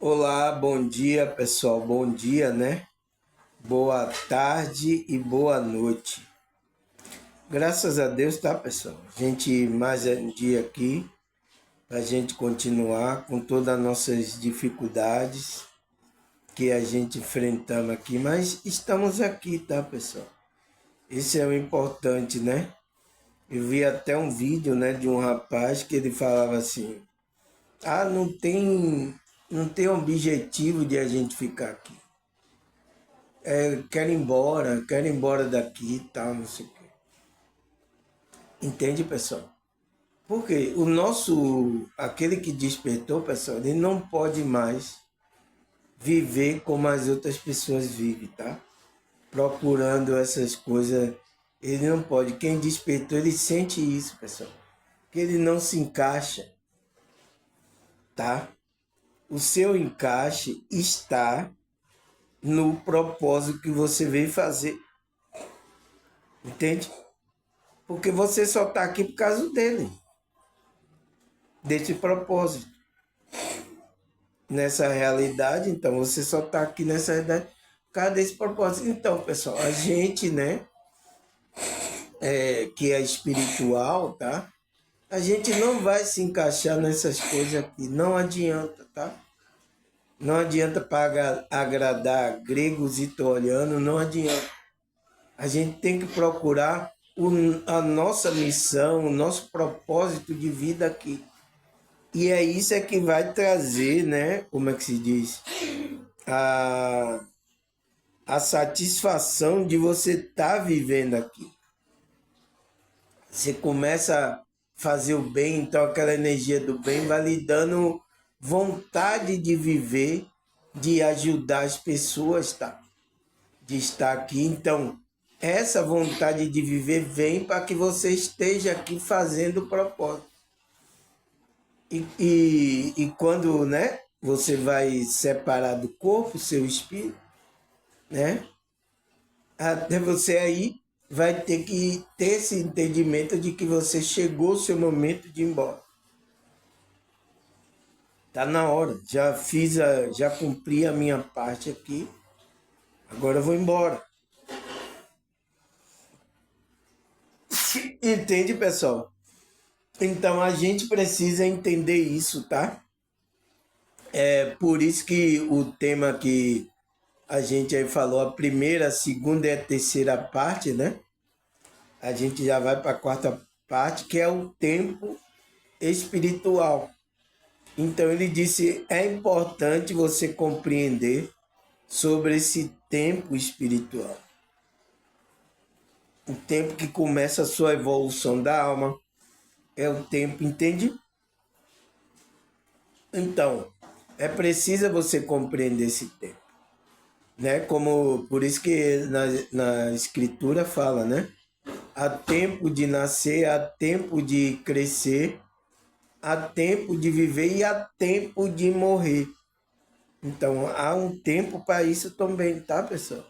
Olá, bom dia pessoal, bom dia, né? Boa tarde e boa noite. Graças a Deus, tá pessoal? A gente mais um dia aqui para a gente continuar com todas as nossas dificuldades que a gente enfrentamos aqui, mas estamos aqui, tá pessoal? Esse é o importante, né? Eu vi até um vídeo, né, de um rapaz que ele falava assim: "Ah, não tem objetivo de a gente ficar aqui. Quero ir embora daqui e tal, não sei o quê." Entende, pessoal? Porque aquele que despertou, pessoal, ele não pode mais viver como as outras pessoas vivem, tá? Procurando essas coisas, ele não pode. Quem despertou, ele sente isso, pessoal. Que ele não se encaixa, tá? O seu encaixe está no propósito que você veio fazer, entende? Porque você só está aqui por causa dele, desse propósito, nessa realidade. Então você só está aqui nessa realidade por causa desse propósito. Então, pessoal, a gente, né, que é espiritual, tá? A gente não vai se encaixar nessas coisas aqui, não adianta, tá? Não adianta para agradar gregos e troianos, não adianta. A gente tem que procurar a nossa missão, o nosso propósito de vida aqui. E é isso que vai trazer, né? Como é que se diz? A, a satisfação de você estar vivendo aqui. Você começa a fazer o bem, então aquela energia do bem vai lhe dando vontade de viver, de ajudar as pessoas, tá? De estar aqui. Então, essa vontade de viver vem para que você esteja aqui fazendo o propósito. E quando, né, você vai separar do corpo, seu espírito, né, até você aí vai ter que ter esse entendimento de que você chegou o seu momento de ir embora. Tá na hora, já cumpri a minha parte aqui, agora eu vou embora. Entende, pessoal? Então a gente precisa entender isso, tá? É por isso que o tema que a gente aí falou, a primeira, a segunda e a terceira parte, né? A gente já vai para a quarta parte, que é o tempo espiritual. Então ele disse, é importante você compreender sobre esse tempo espiritual. O tempo que começa a sua evolução da alma. É o tempo, entende? Então, é preciso você compreender esse tempo. Né? Como, por isso que na escritura fala, né? Há tempo de nascer, há tempo de crescer, há tempo de viver e há tempo de morrer. Então, há um tempo para isso também, tá, pessoal?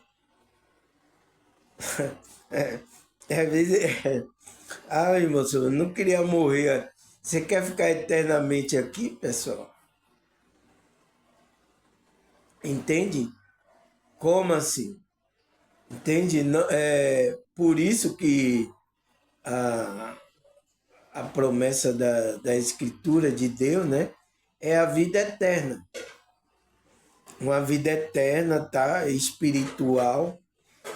Às vezes, ai, moço, eu não queria morrer. Você quer ficar eternamente aqui, pessoal? Entende? Como assim? Entende? Não, é por isso que a, a promessa da Escritura de Deus, né? É a vida eterna. Uma vida eterna, tá? Espiritual,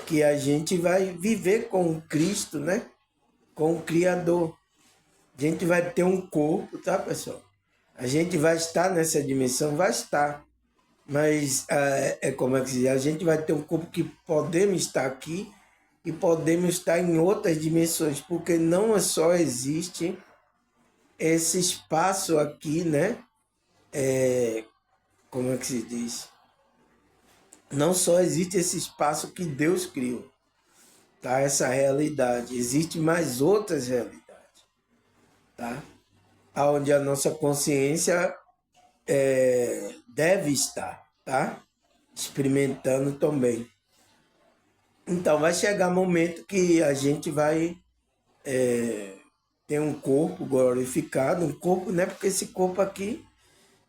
que a gente vai viver com Cristo, né? Com o Criador. A gente vai ter um corpo, tá, pessoal? A gente vai estar nessa dimensão, vai estar. Mas como é que se diz? A gente vai ter um corpo que podemos estar aqui e podemos estar em outras dimensões, porque não só existe esse espaço aqui, né? Como é que se diz? Não só existe esse espaço que Deus criou, tá? Essa realidade. Existe mais outras realidades, tá? Onde a nossa consciência deve estar, tá? Experimentando também. Então vai chegar momento que a gente vai ter um corpo glorificado, um corpo, né? Porque esse corpo aqui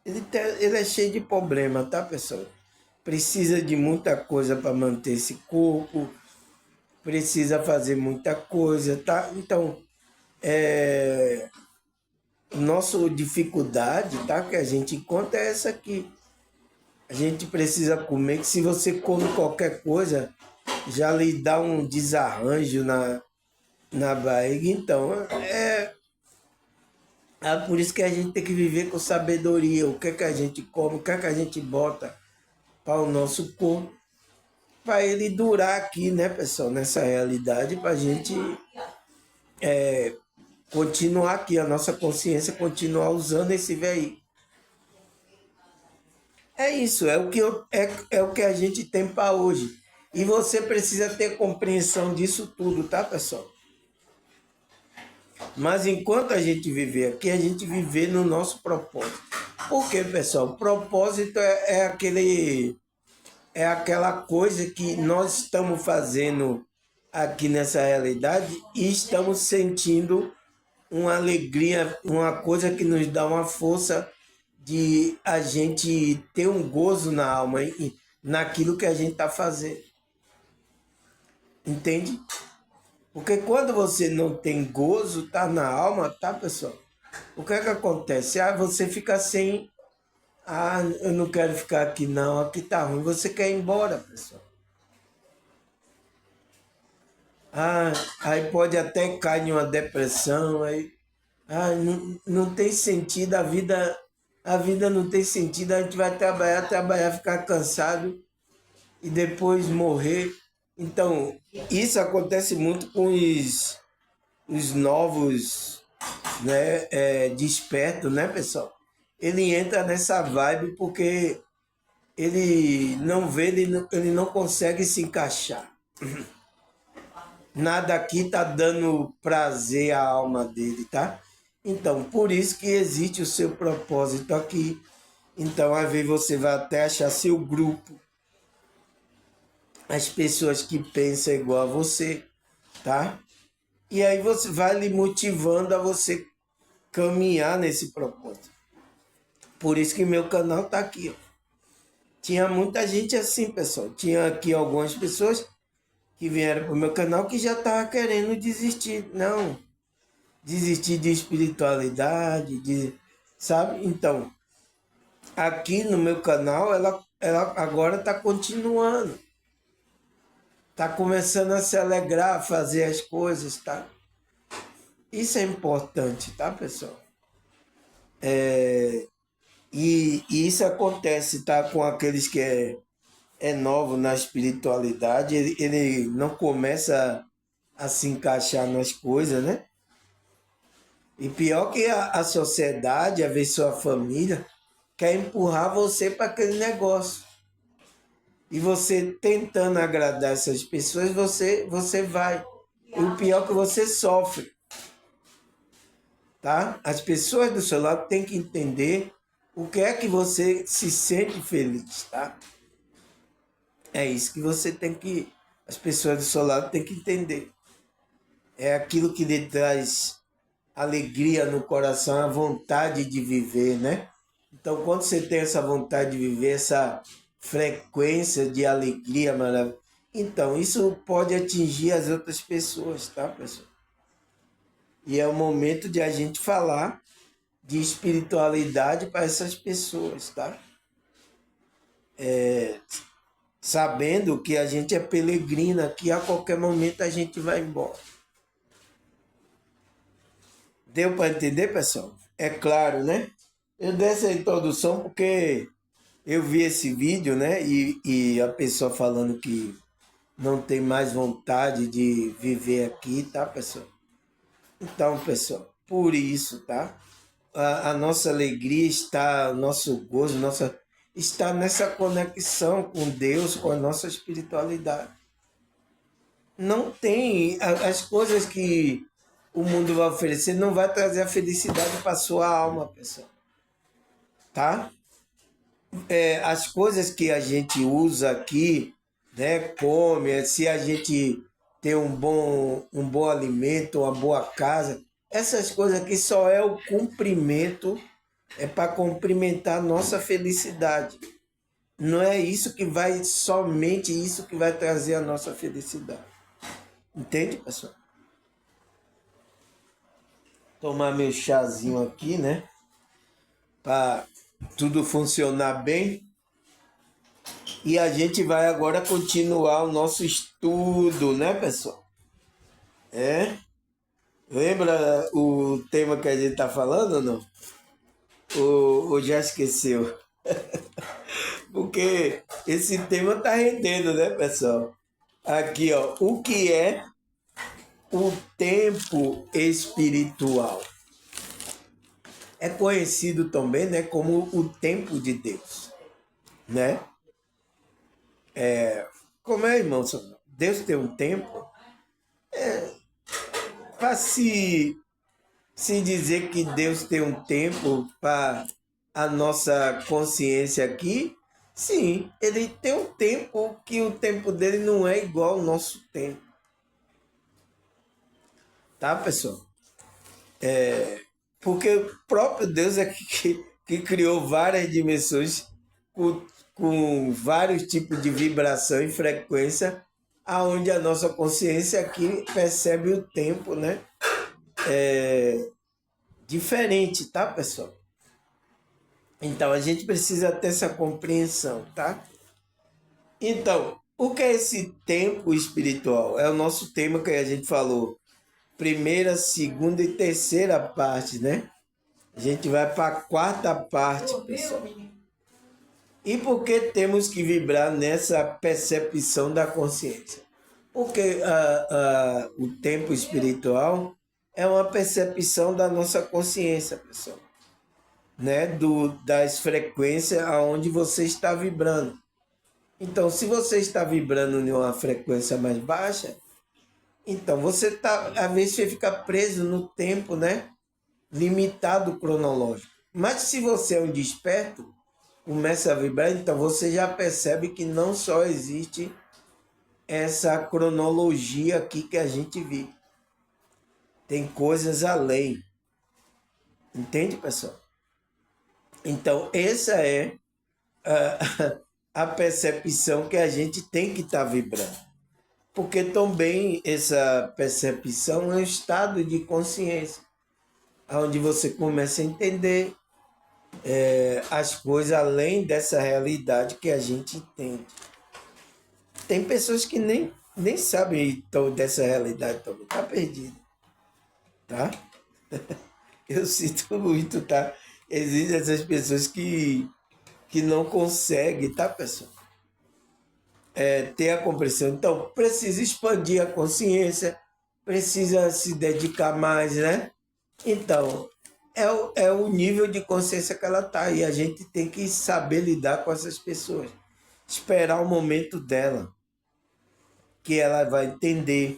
ele é cheio de problema, tá, pessoal? Precisa de muita coisa para manter esse corpo, precisa fazer muita coisa, tá? Então, nossa dificuldade, tá? Que a gente encontra é essa aqui. A gente precisa comer, que se você come qualquer coisa, já lhe dá um desarranjo na barriga. Então, por isso que a gente tem que viver com sabedoria. O que é que a gente come, o que é que a gente bota para o nosso corpo, para ele durar aqui, né, pessoal, nessa realidade, para a gente continuar aqui, a nossa consciência continuar usando esse veículo. É isso, é o que a gente tem para hoje. E você precisa ter compreensão disso tudo, tá, pessoal? Mas enquanto a gente viver aqui, a gente viver no nosso propósito. Por quê, pessoal? O propósito é aquela coisa que nós estamos fazendo aqui nessa realidade e estamos sentindo uma alegria, uma coisa que nos dá uma força de a gente ter um gozo na alma naquilo que a gente está fazendo. Entende? Porque quando você não tem gozo, tá na alma, tá, pessoal? O que é que acontece? Você fica sem. Eu não quero ficar aqui não, aqui tá ruim. Você quer ir embora, pessoal. Aí pode até cair em uma depressão, aí. Não tem sentido, a vida não tem sentido, a gente vai trabalhar, ficar cansado e depois morrer. Então, isso acontece muito com os novos, né, despertos, né, pessoal? Ele entra nessa vibe porque ele não vê, ele não consegue se encaixar. Nada aqui tá dando prazer à alma dele, tá? Então, por isso que existe o seu propósito aqui. Então, às vezes você vai até achar seu grupo, as pessoas que pensam igual a você, tá? E aí você vai lhe motivando a você caminhar nesse propósito. Por isso que meu canal tá aqui, ó. Tinha muita gente assim, pessoal. Tinha aqui algumas pessoas que vieram pro meu canal que já tava querendo desistir. Não, desistir de espiritualidade, sabe? Então, aqui no meu canal, ela agora está continuando. Está começando a se alegrar, a fazer as coisas, tá? Isso é importante, tá, pessoal? E isso acontece, tá? Com aqueles que é novo na espiritualidade, ele não começa a se encaixar nas coisas, né? E pior que a sociedade, a ver sua família, quer empurrar você para aquele negócio. E você tentando agradar essas pessoas, você vai. E o pior é que você sofre. Tá? As pessoas do seu lado têm que entender o que é que você se sente feliz, tá? É isso que você tem que. As pessoas do seu lado têm que entender. É aquilo que lhe traz alegria no coração, a vontade de viver, né? Então, quando você tem essa vontade de viver, essa frequência de alegria maravilhosa, então isso pode atingir as outras pessoas, tá, pessoal? E é o momento de a gente falar de espiritualidade para essas pessoas, tá? Sabendo que a gente é peregrina, que a qualquer momento a gente vai embora. Deu para entender, pessoal? É claro, né? Eu dei essa introdução porque eu vi esse vídeo, né? E a pessoa falando que não tem mais vontade de viver aqui, tá, pessoal? Então, pessoal, por isso, tá? A nossa alegria está, o nosso gozo, está nessa conexão com Deus, com a nossa espiritualidade. Não tem as coisas que o mundo vai oferecer, não vai trazer a felicidade para sua alma, pessoal. Tá? As coisas que a gente usa aqui, né, come, se a gente tem um bom alimento, uma boa casa, essas coisas aqui só é o cumprimento é para cumprimentar a nossa felicidade. Não é isso que vai, somente isso que vai trazer a nossa felicidade. Entende, pessoal? Tomar meu chazinho aqui, né? Para tudo funcionar bem. E a gente vai agora continuar o nosso estudo, né, pessoal? Lembra o tema que a gente tá falando ou não? Ou já esqueceu? Porque esse tema tá rendendo, né, pessoal? Aqui, ó, o que é o tempo espiritual? É conhecido também, né, como o tempo de Deus, né? Como é, irmão? Deus tem um tempo para se dizer que Deus tem um tempo para a nossa consciência aqui. Sim, ele tem um tempo que o tempo dele não é igual ao nosso tempo, tá, pessoal? Porque o próprio Deus é que criou várias dimensões com vários tipos de vibração e frequência, aonde a nossa consciência aqui percebe o tempo, né? Diferente, tá, pessoal? Então a gente precisa ter essa compreensão, tá? Então, o que é esse tempo espiritual? É o nosso tema que a gente falou. Primeira, segunda e terceira parte, né? A gente vai para a quarta parte, pessoal. E por que temos que vibrar nessa percepção da consciência? Porque o tempo espiritual é uma percepção da nossa consciência, pessoal, né? Das frequências aonde você está vibrando. Então, se você está vibrando em uma frequência mais baixa, então você tá, às vezes você fica preso no tempo, né? Limitado cronológico. Mas se você é um desperto, começa a vibrar, então você já percebe que não só existe essa cronologia aqui que a gente vive. Tem coisas além. Entende, pessoal? Então, essa é a percepção que a gente tem que estar vibrando. Porque também essa percepção é um estado de consciência, onde você começa a entender as coisas além dessa realidade que a gente entende. Tem pessoas que nem sabem dessa realidade, também tá perdido, tá? Eu sinto muito, tá? Existem essas pessoas que não conseguem, tá, pessoal? Ter a compreensão. Então, precisa expandir a consciência, precisa se dedicar mais, né? Então, é o nível de consciência que ela tá e a gente tem que saber lidar com essas pessoas. Esperar o momento dela, que ela vai entender.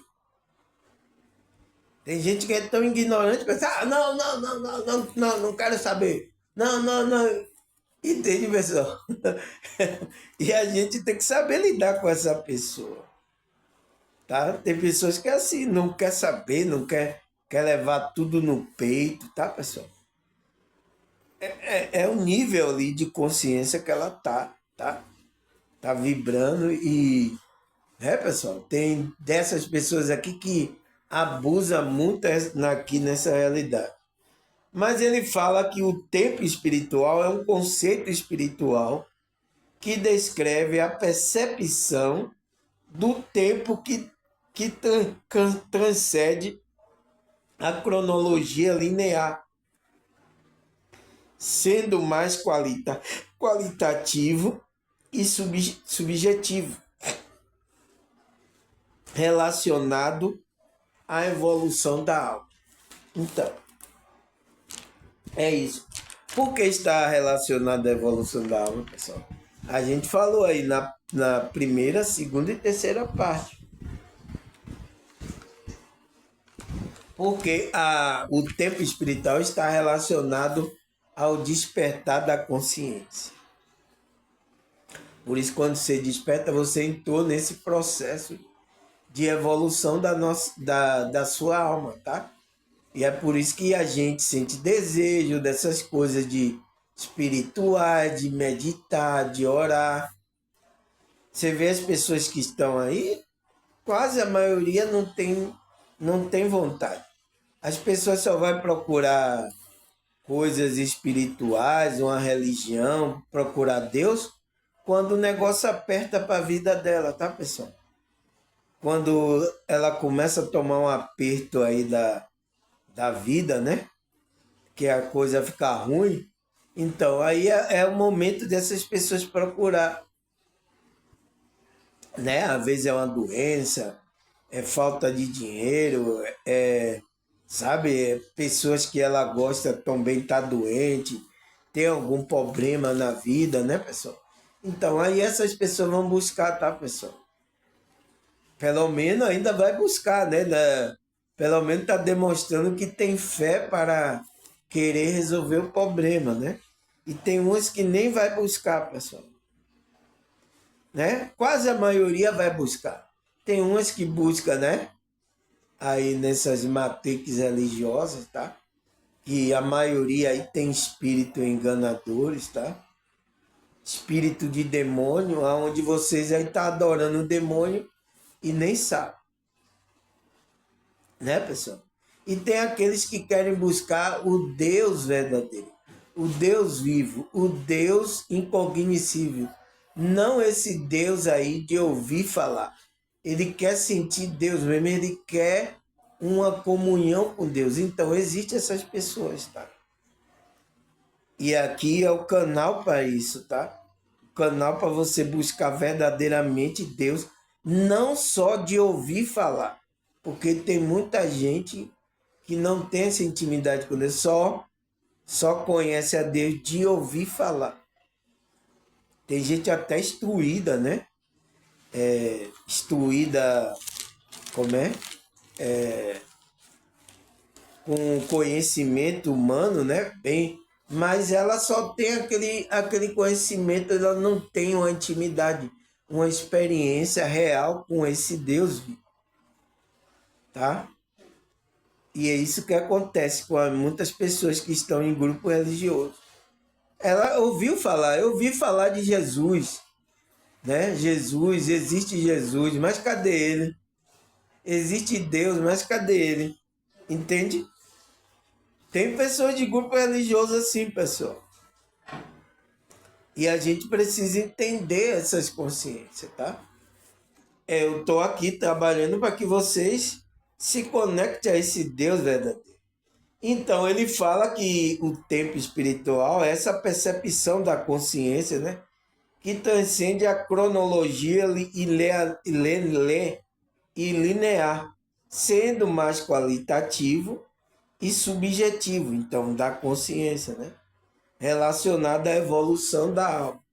Tem gente que é tão ignorante, pensa, não quero saber. Não. Entende, pessoal? E a gente tem que saber lidar com essa pessoa, tá? Tem pessoas que é assim, não quer saber, não quer levar tudo no peito, tá, pessoal? É um nível ali de consciência que ela tá? Tá vibrando e, pessoal, tem dessas pessoas aqui que abusa muito aqui nessa realidade. Mas ele fala que o tempo espiritual é um conceito espiritual que descreve a percepção do tempo que transcende a cronologia linear, sendo mais qualitativo e subjetivo, relacionado à evolução da alma. Então, é isso. Por que está relacionado à evolução da alma, pessoal? A gente falou aí na primeira, segunda e terceira parte. Porque o tempo espiritual está relacionado ao despertar da consciência. Por isso, quando você desperta, você entrou nesse processo de evolução da sua alma, tá? E é por isso que a gente sente desejo dessas coisas de espirituais, de meditar, de orar. Você vê as pessoas que estão aí, quase a maioria não tem vontade. As pessoas só vão procurar coisas espirituais, uma religião, procurar Deus, quando o negócio aperta para a vida dela, tá, pessoal? Quando ela começa a tomar um aperto aí da vida, né? Que a coisa fica ruim, então aí é o momento dessas pessoas procurar, né? Às vezes é uma doença, é falta de dinheiro, sabe, pessoas que ela gosta também tá doente, tem algum problema na vida, né, pessoal? Então aí essas pessoas vão buscar, tá, pessoal? Pelo menos ainda vai buscar, né? Pelo menos está demonstrando que tem fé para querer resolver o problema, né? E tem uns que nem vai buscar, pessoal, né? Quase a maioria vai buscar. Tem umas que busca, né? Aí nessas matrix religiosas, tá? Que a maioria aí tem espírito enganadores, tá? Espírito de demônio, aonde vocês aí tá adorando o demônio e nem sabe, né, pessoal? E tem aqueles que querem buscar o Deus verdadeiro, o Deus vivo, o Deus incognoscível. Não esse Deus aí de ouvir falar. Ele quer sentir Deus mesmo, ele quer uma comunhão com Deus. Então, existem essas pessoas, tá? E aqui é o canal para isso, tá? O canal para você buscar verdadeiramente Deus, não só de ouvir falar. Porque tem muita gente que não tem essa intimidade com Deus, só conhece a Deus de ouvir falar. Tem gente até instruída, né? Instruída, como é? Com conhecimento humano, né? Bem, mas ela só tem aquele conhecimento, ela não tem uma intimidade, uma experiência real com esse Deus, tá? E é isso que acontece com muitas pessoas que estão em grupo religioso. Ela ouviu falar, eu ouvi falar de Jesus, né? Jesus, existe Jesus, mas cadê ele? Existe Deus, mas cadê ele? Entende? Tem pessoas de grupo religioso assim, pessoal. E a gente precisa entender essas consciências, tá? Eu estou aqui trabalhando para que vocês se conectem a esse Deus verdadeiro. Então, ele fala que o tempo espiritual é essa percepção da consciência, né? Que transcende a cronologia e linear, sendo mais qualitativo e subjetivo, então, da consciência, né? Relacionada à evolução da alma.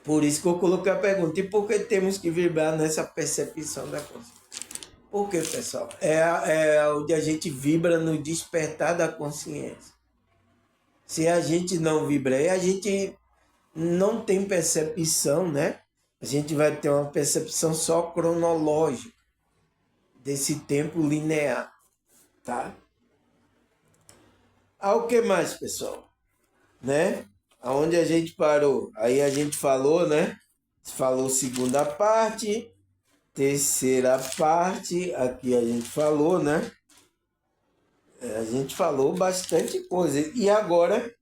Por isso que eu coloquei a pergunta, e por que temos que vibrar nessa percepção da consciência? Por quê, pessoal? É onde a gente vibra no despertar da consciência. Se a gente não vibrar, a gente não tem percepção, né? A gente vai ter uma percepção só cronológica desse tempo linear, tá? O que mais, pessoal? Né? Aonde a gente parou? Aí a gente falou, né? Falou segunda parte, terceira parte, aqui a gente falou, né? A gente falou bastante coisa. E agora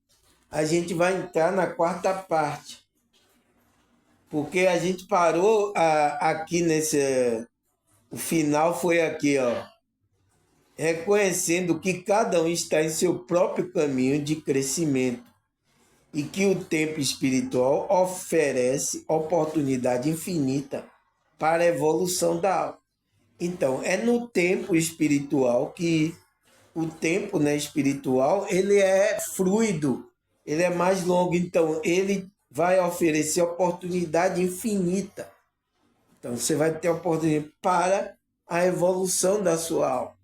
a gente vai entrar na quarta parte. Porque a gente parou aqui nesse. O final foi aqui, ó. Reconhecendo que cada um está em seu próprio caminho de crescimento e que o tempo espiritual oferece oportunidade infinita para a evolução da alma. Então, é no tempo espiritual que o tempo, né, espiritual, ele é fluido, ele é mais longo, então ele vai oferecer oportunidade infinita. Então você vai ter oportunidade para a evolução da sua alma,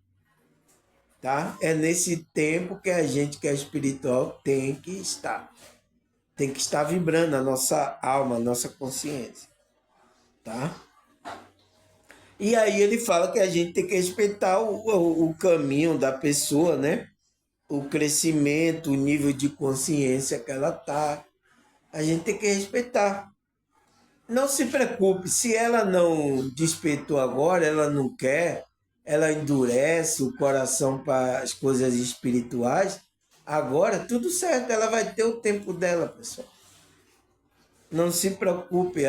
tá? É nesse tempo que a gente que é espiritual tem que estar vibrando a nossa alma, a nossa consciência, tá? E aí ele fala que a gente tem que respeitar o caminho da pessoa, né? o crescimento, o nível de consciência que ela está. A gente tem que respeitar. Não se preocupe, se ela não despertou agora, ela não quer, ela endurece o coração para as coisas espirituais, agora tudo certo, ela vai ter o tempo dela, pessoal. Não se preocupe,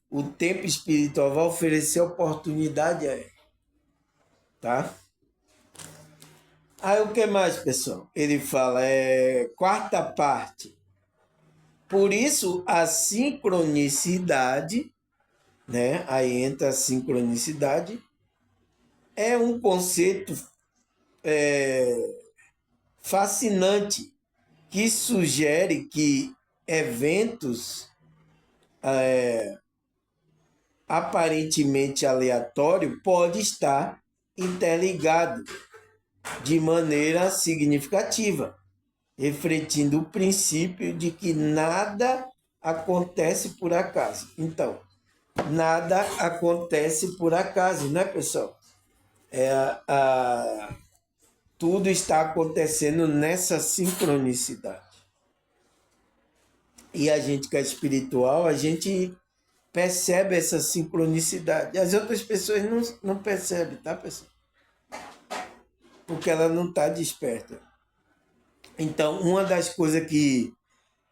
o tempo espiritual vai oferecer oportunidade a ela, tá? Aí o que mais, pessoal? Ele fala, quarta parte. Por isso, a sincronicidade, né? Aí entra a sincronicidade, é um conceito fascinante que sugere que eventos aparentemente aleatórios podem estar interligados de maneira significativa, refletindo o princípio de que nada acontece por acaso. Então, nada acontece por acaso, né, pessoal? Tudo está acontecendo nessa sincronicidade. E a gente que é espiritual, a gente percebe essa sincronicidade. As outras pessoas não percebem, tá, pessoal? Porque ela não está desperta. Então, uma das coisas que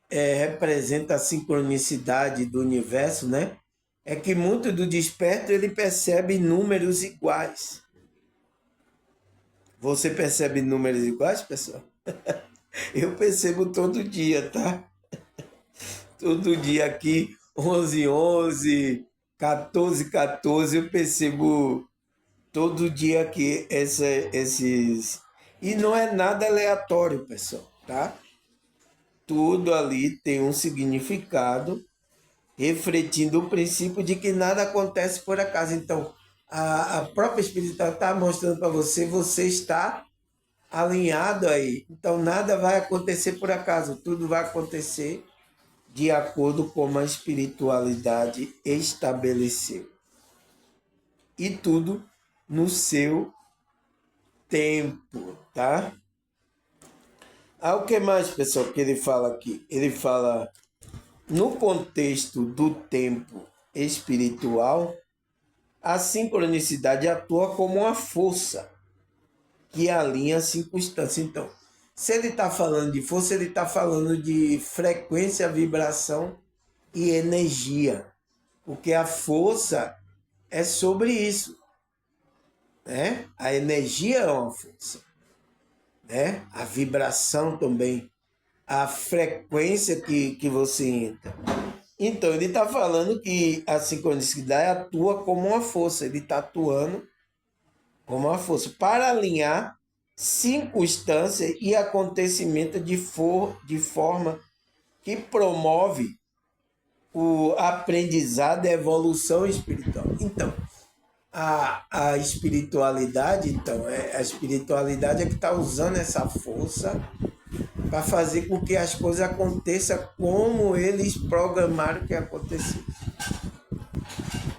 representa a sincronicidade do universo, né? É que muito do desperto ele percebe números iguais. Você percebe números iguais, pessoal? Eu percebo todo dia, tá? Todo dia aqui, 11 11 14 14 eu percebo todo dia aqui esses... E não é nada aleatório, pessoal, tá? Tudo ali tem um significado, refletindo o princípio de que nada acontece por acaso. Então, a própria espiritualidade está mostrando para você, você está alinhado aí. Então, nada vai acontecer por acaso, tudo vai acontecer de acordo com a espiritualidade estabeleceu. E tudo no seu tempo, tá? O que mais, pessoal, que ele fala aqui? Ele fala, no contexto do tempo espiritual, a sincronicidade atua como uma força que alinha a circunstância. Então, se ele está falando de força, ele está falando de frequência, vibração e energia. Porque a força é sobre isso, né? A energia é uma força, né? A vibração também, a frequência que você entra. Então, ele está falando que a sincronicidade atua como uma força, ele está atuando como uma força para alinhar circunstâncias e acontecimentos de forma que promove o aprendizado e a evolução espiritual. Então, a espiritualidade, então, a espiritualidade é que está usando essa força para fazer com que as coisas aconteçam como eles programaram que acontecesse.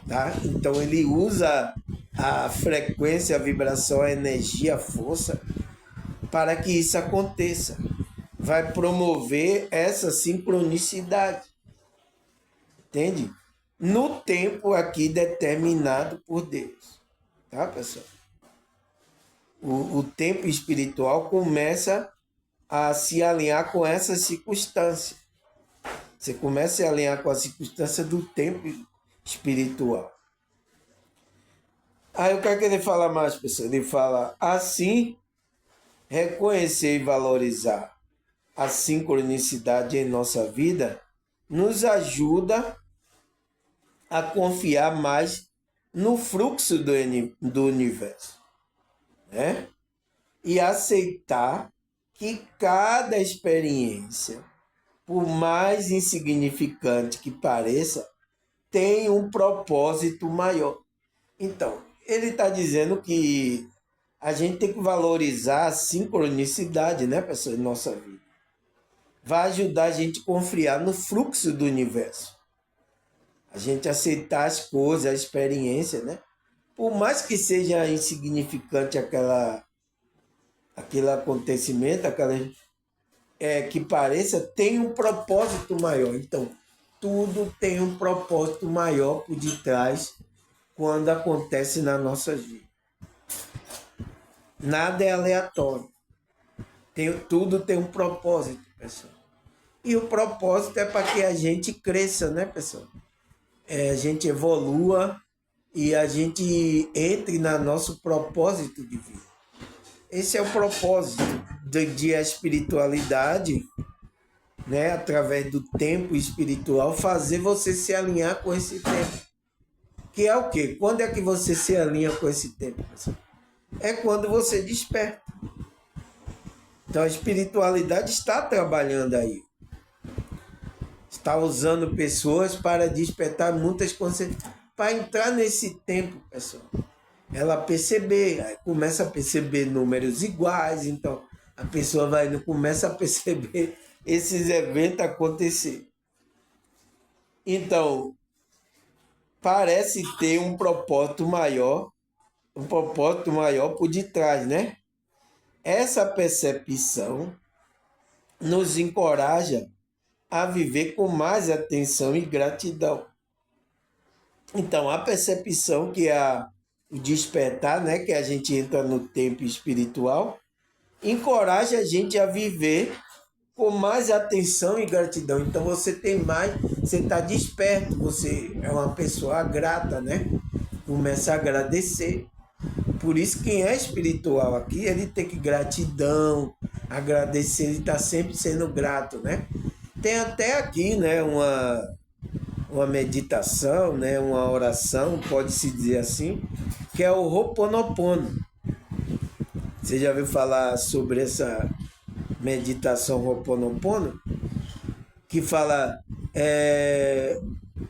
Tá? Então ele usa a frequência, a vibração, a energia, a força para que isso aconteça. Vai promover essa sincronicidade. Entende? No tempo aqui determinado por Deus. Tá, pessoal? O tempo espiritual começa a se alinhar com essa circunstância. Você começa a se alinhar com a circunstância do tempo espiritual. Aí eu quero que ele fala mais, pessoal. Ele fala assim, reconhecer e valorizar a sincronicidade em nossa vida nos ajuda a confiar mais no fluxo do universo, né? E aceitar que cada experiência, por mais insignificante que pareça, tem um propósito maior. Então, ele está dizendo que a gente tem que valorizar a sincronicidade, né, pessoal, em nossa vida. Vai ajudar a gente a confiar no fluxo do universo. A gente aceitar as coisas, a experiência, né? Por mais que seja insignificante aquele acontecimento, que pareça, tem um propósito maior. Então, tudo tem um propósito maior por detrás quando acontece na nossa vida. Nada é aleatório. Tudo tem um propósito, pessoal. E o propósito é para que a gente cresça, né, pessoal? A gente evolua e a gente entre no nosso propósito de vida. Esse é o propósito de espiritualidade, né? Através do tempo espiritual, fazer você se alinhar com esse tempo. Que é o quê? Quando é que você se alinha com esse tempo, pessoal? É quando você desperta. Então a espiritualidade está trabalhando aí. Está usando pessoas para despertar muitas consciências. Para entrar nesse tempo, pessoal. Ela começa a perceber números iguais, então a pessoa começa a perceber esses eventos acontecer. Então, parece ter um propósito maior por detrás, né? Essa percepção nos encoraja a viver com mais atenção e gratidão. Então, a percepção que é o despertar, né, que a gente entra no tempo espiritual, encoraja a gente a viver com mais atenção e gratidão. Então, você está desperto, você é uma pessoa grata, né? Começa a agradecer. Por isso, quem é espiritual aqui, ele tem que gratidão, agradecer, ele está sempre sendo grato, né? Tem até aqui, né, uma meditação, né, uma oração, pode-se dizer assim, que é o Ho'oponopono. Você já ouviu falar sobre essa meditação Ho'oponopono? Que fala,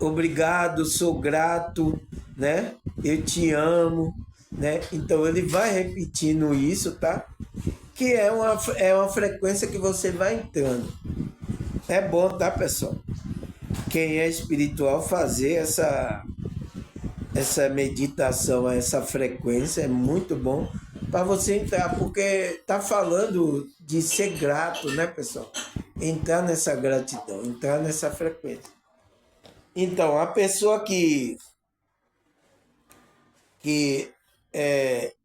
obrigado, sou grato, né? Eu te amo, né? Então ele vai repetindo isso, tá? Que é uma frequência que você vai entrando. É bom, tá, pessoal? Quem é espiritual fazer essa meditação, essa frequência é muito bom para você entrar, porque tá falando de ser grato, né, pessoal? Entrar nessa gratidão, entrar nessa frequência. Então, a pessoa que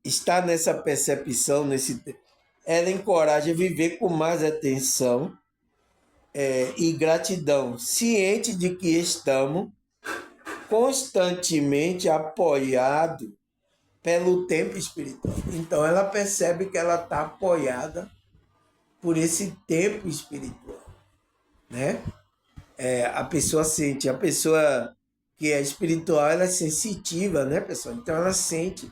está nessa percepção, ela encoraja a viver com mais atenção e gratidão, ciente de que estamos constantemente apoiados pelo tempo espiritual. Então ela percebe que ela está apoiada por esse tempo espiritual, né? A pessoa sente, a pessoa que é espiritual, ela é sensitiva, né, pessoal? Então ela sente,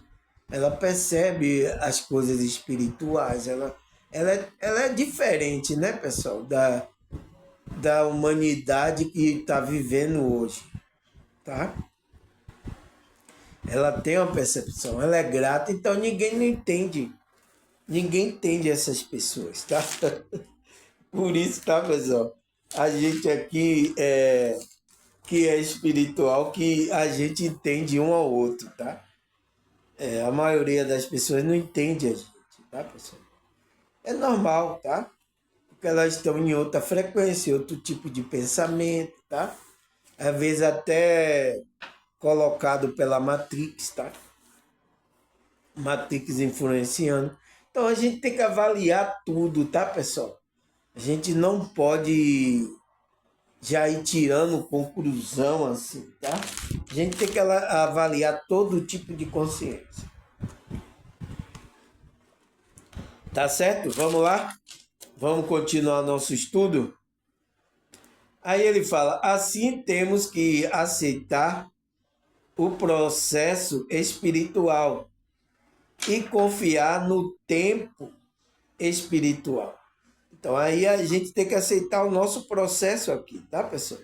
ela percebe as coisas espirituais, ela é diferente, né, pessoal, da humanidade que está vivendo hoje, tá? Ela tem uma percepção, ela é grata, então ninguém entende essas pessoas, tá? Por isso, tá, pessoal? A gente aqui que é espiritual, que a gente entende um ao outro, tá? A maioria das pessoas não entende a gente, tá, pessoal? É normal, tá? Porque elas estão em outra frequência, outro tipo de pensamento, tá? Às vezes até colocado pela Matrix, tá? Matrix influenciando. Então a gente tem que avaliar tudo, tá, pessoal? A gente não pode já ir tirando conclusão assim, tá? A gente tem que avaliar todo tipo de consciência. Tá certo? Vamos lá? Vamos continuar nosso estudo? Aí ele fala, assim temos que aceitar o processo espiritual e confiar no tempo espiritual. Então aí a gente tem que aceitar o nosso processo aqui, tá, pessoal?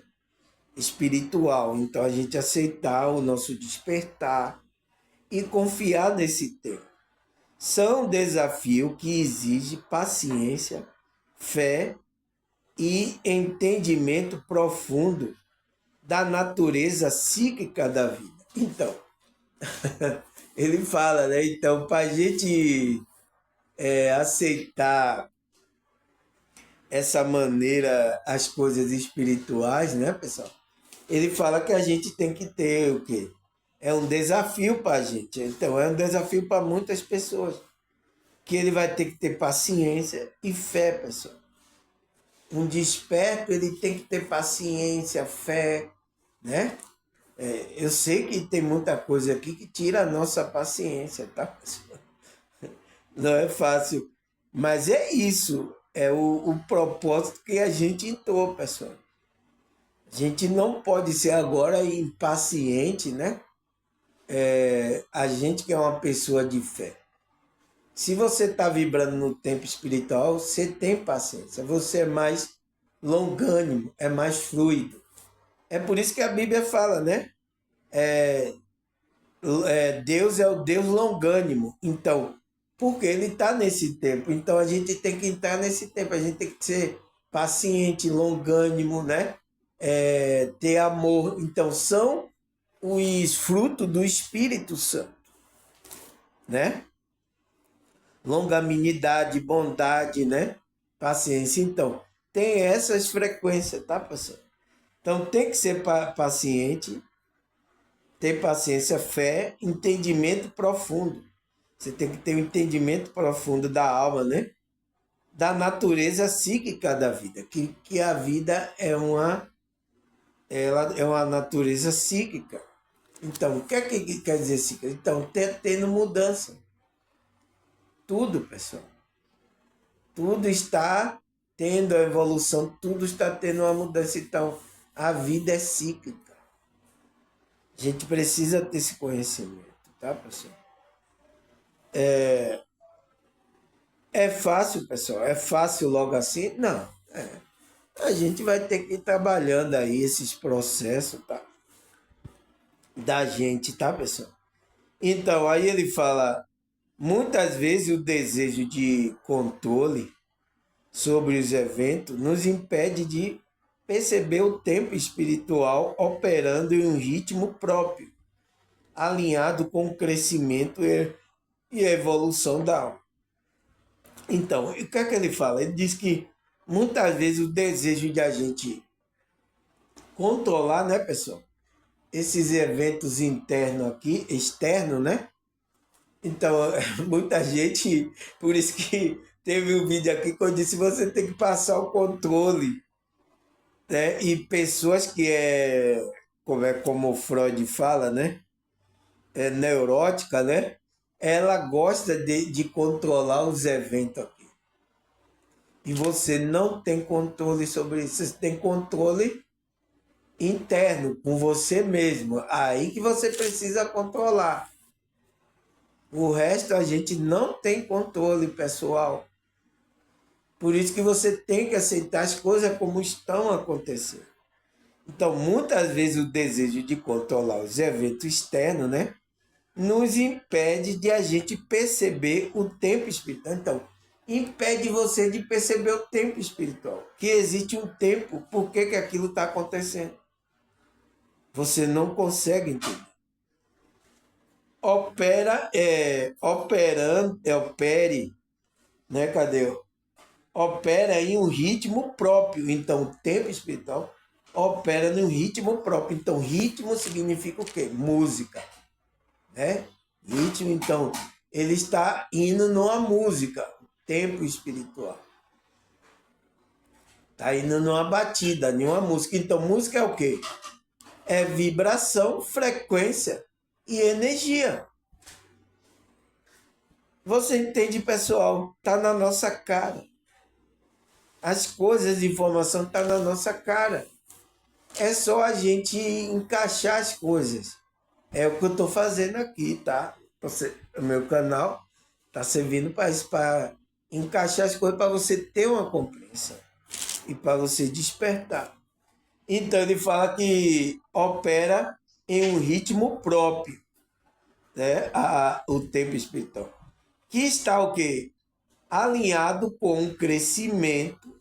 Espiritual. Então a gente aceitar o nosso despertar e confiar nesse tempo. São desafios que exigem paciência, fé e entendimento profundo da natureza psíquica da vida. Então, ele fala, né? Então, para a gente aceitar essa maneira, as coisas espirituais, né, pessoal? Ele fala que a gente tem que ter o quê? É um desafio para a gente. Então, é um desafio para muitas pessoas. Que ele vai ter que ter paciência e fé, pessoal. Um desperto, ele tem que ter paciência, fé, né? Eu sei que tem muita coisa aqui que tira a nossa paciência, tá, pessoal? Não é fácil. Mas é isso. É o propósito que a gente entrou, pessoal. A gente não pode ser agora impaciente, né? A gente que é uma pessoa de fé. Se você está vibrando no tempo espiritual, você tem paciência. Você é mais longânimo, é mais fluido. É por isso que a Bíblia fala, né? Deus é o Deus longânimo. Então, porque ele está nesse tempo. Então, a gente tem que entrar nesse tempo. A gente tem que ser paciente, longânimo, né? Ter amor. Então, são os frutos do Espírito Santo, né? Longanimidade, bondade, né? Paciência. Então, tem essas frequências, tá, pessoal? Então, tem que ser paciente, ter paciência, fé, entendimento profundo. Você tem que ter um entendimento profundo da alma, né? Da natureza psíquica da vida, que a vida ela é uma natureza psíquica. Então, o que é que quer dizer psíquica? Então, tendo mudança. Tudo, pessoal. Tudo está tendo a evolução, tudo está tendo uma mudança. Então, a vida é cíclica. A gente precisa ter esse conhecimento, tá, pessoal? É fácil, pessoal? É fácil logo assim? Não. A gente vai ter que ir trabalhando aí esses processos, tá? Da gente, tá, pessoal? Então, aí ele fala, muitas vezes o desejo de controle sobre os eventos nos impede de perceber o tempo espiritual operando em um ritmo próprio, alinhado com o crescimento e a evolução da alma. Então, o que é que ele fala? Ele diz que muitas vezes o desejo de a gente controlar, né, pessoal? Esses eventos internos aqui, externos, né? Então, muita gente, por isso que teve um vídeo aqui que eu disse, você tem que passar o controle, né? E pessoas que como o Freud fala, né? É neurótica, né? Ela gosta de controlar os eventos aqui. E você não tem controle sobre isso, você tem controle interno, com você mesmo. Aí que você precisa controlar. O resto a gente não tem controle, pessoal. Por isso que você tem que aceitar as coisas como estão acontecendo. Então, muitas vezes o desejo de controlar os eventos externos, né, nos impede de a gente perceber o tempo espiritual. Então, impede você de perceber o tempo espiritual. Que existe um tempo, por que aquilo está acontecendo. Você não consegue entender. Opere, né? Cadê? Opera em um ritmo próprio. Então, o tempo espiritual opera em um ritmo próprio. Então, ritmo significa o quê? Música, né? Ritmo, então, ele está indo numa música, tempo espiritual. Está indo numa batida, numa música. Então, música é o quê? É vibração, frequência e energia. Você entende, pessoal? Está na nossa cara. As coisas de informação estão na nossa cara. É só a gente encaixar as coisas. É o que eu estou fazendo aqui, tá? O meu canal está servindo para encaixar as coisas para você ter uma compreensão e para você despertar. Então ele fala que opera em um ritmo próprio, né? O tempo espiritual. Que está o quê? Alinhado com o crescimento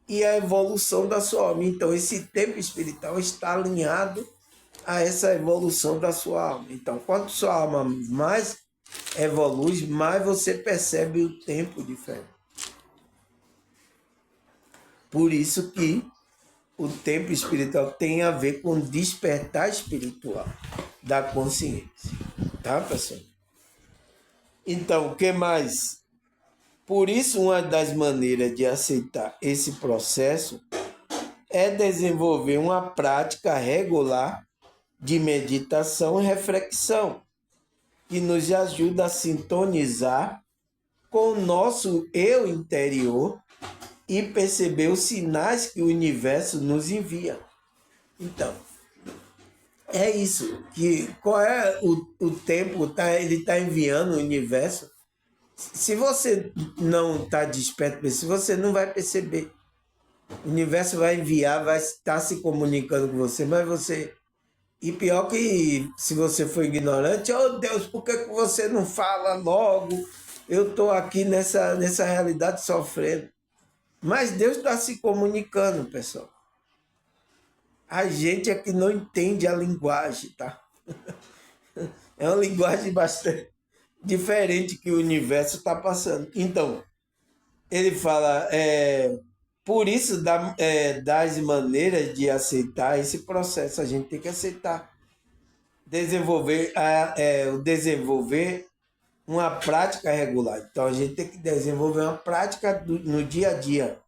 e a evolução da sua alma. Então, esse tempo espiritual está alinhado a essa evolução da sua alma. Então, quanto sua alma mais evolui, mais você percebe o tempo diferente. Por isso que o tempo espiritual tem a ver com despertar espiritual da consciência. Tá, pessoal? Então, o que mais? Por isso, uma das maneiras de aceitar esse processo é desenvolver uma prática regular de meditação e reflexão, que nos ajuda a sintonizar com o nosso eu interior e perceber os sinais que o universo nos envia. Então, é isso. Qual é o tempo? Ele está enviando o universo. Se você não está desperto, se você não vai perceber. O universo vai enviar, vai estar se comunicando com você, mas você... E pior que se você for ignorante, oh Deus, por que você não fala logo? Eu estou aqui nessa realidade sofrendo. Mas Deus está se comunicando, pessoal. A gente é que não entende a linguagem, tá? É uma linguagem bastante diferente que o universo está passando. Então, ele fala, por isso, das maneiras de aceitar esse processo, a gente tem que aceitar. Desenvolver uma prática regular. Então, a gente tem que desenvolver uma prática no dia a dia.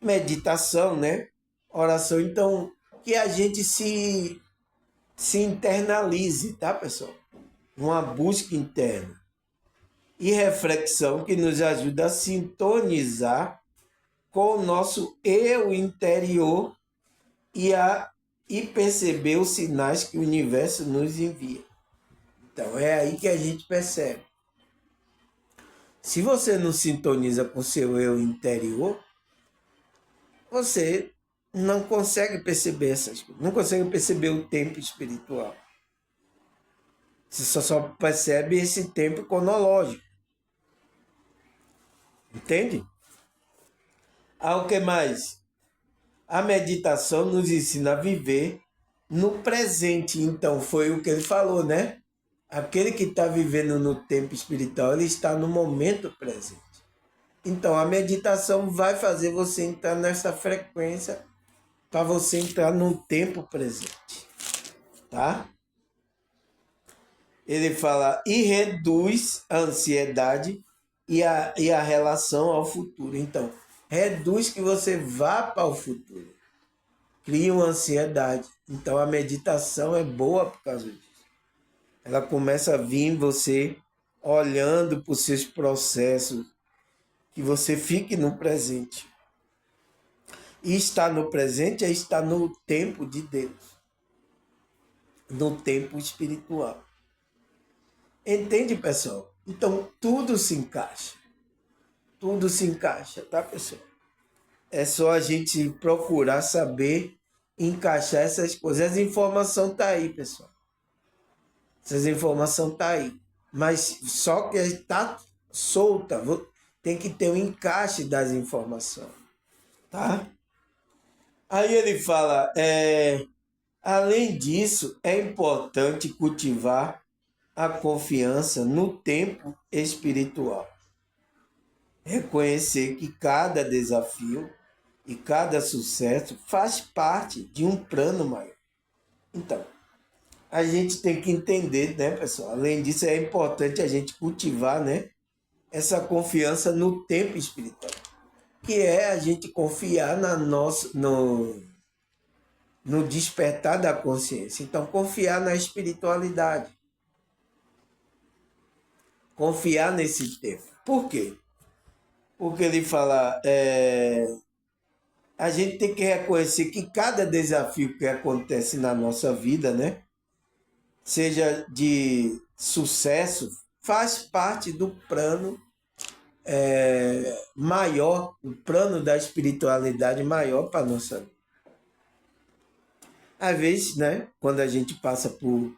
Meditação, né? Oração. Então, que a gente se internalize, tá, pessoal? Uma busca interna. E reflexão que nos ajuda a sintonizar com o nosso eu interior e perceber os sinais que o universo nos envia. Então, é aí que a gente percebe. Se você não sintoniza com o seu eu interior, você não consegue perceber essas coisas, não consegue perceber o tempo espiritual. Você só percebe esse tempo cronológico. Entende? O que mais? A meditação nos ensina a viver no presente. Então, foi o que ele falou, né? Aquele que está vivendo no tempo espiritual, ele está no momento presente. Então, a meditação vai fazer você entrar nessa frequência para você entrar no tempo presente. Tá? Ele fala, e reduz a ansiedade e a relação ao futuro. Então, reduz que você vá para o futuro. Cria uma ansiedade. Então, a meditação é boa por causa disso. Ela começa a vir em você olhando para os seus processos, que você fique no presente. E estar no presente é estar no tempo de Deus, no tempo espiritual. Entende, pessoal? Então, tudo se encaixa. Tudo se encaixa, tá, pessoal? É só a gente procurar saber encaixar essas coisas. As informações tá aí, pessoal. Essas informações tá aí. Mas só que está solta. Tem que ter um encaixe das informações. Tá? Aí ele fala, além disso, é importante cultivar a confiança no tempo espiritual. Reconhecer que cada desafio e cada sucesso faz parte de um plano maior. Então, a gente tem que entender, né, pessoal? Além disso, é importante a gente cultivar, né, essa confiança no tempo espiritual, que é a gente confiar no despertar da consciência. Então, confiar na espiritualidade. Confiar nesse tempo. Por quê? Porque ele fala, a gente tem que reconhecer que cada desafio que acontece na nossa vida, né, seja de sucesso, faz parte do plano maior, o plano da espiritualidade maior para a nossa vida. Às vezes, né, quando a gente passa por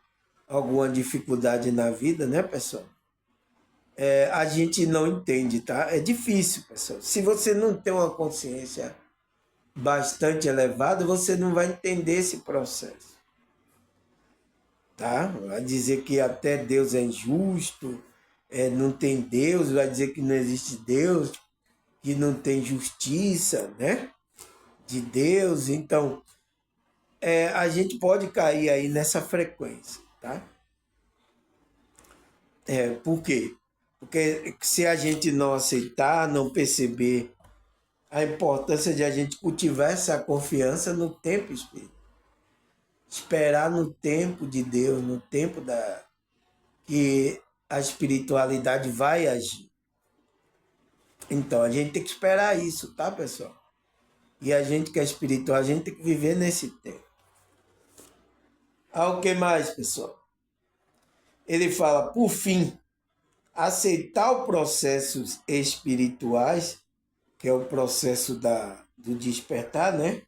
alguma dificuldade na vida, né, pessoal, a gente não entende, tá? É difícil, pessoal. Se você não tem uma consciência bastante elevada, você não vai entender esse processo. Tá? Vai dizer que até Deus é injusto, não tem Deus, vai dizer que não existe Deus, que não tem justiça, né? De Deus. Então, a gente pode cair aí nessa frequência, tá? Por quê? Porque se a gente não aceitar, não perceber a importância de a gente cultivar essa confiança no tempo espiritual, esperar no tempo de Deus, no tempo que a espiritualidade vai agir. Então, a gente tem que esperar isso, tá, pessoal? E a gente que é espiritual, a gente tem que viver nesse tempo. O que mais, pessoal? Ele fala, por fim, aceitar os processos espirituais, que é o processo do despertar, né?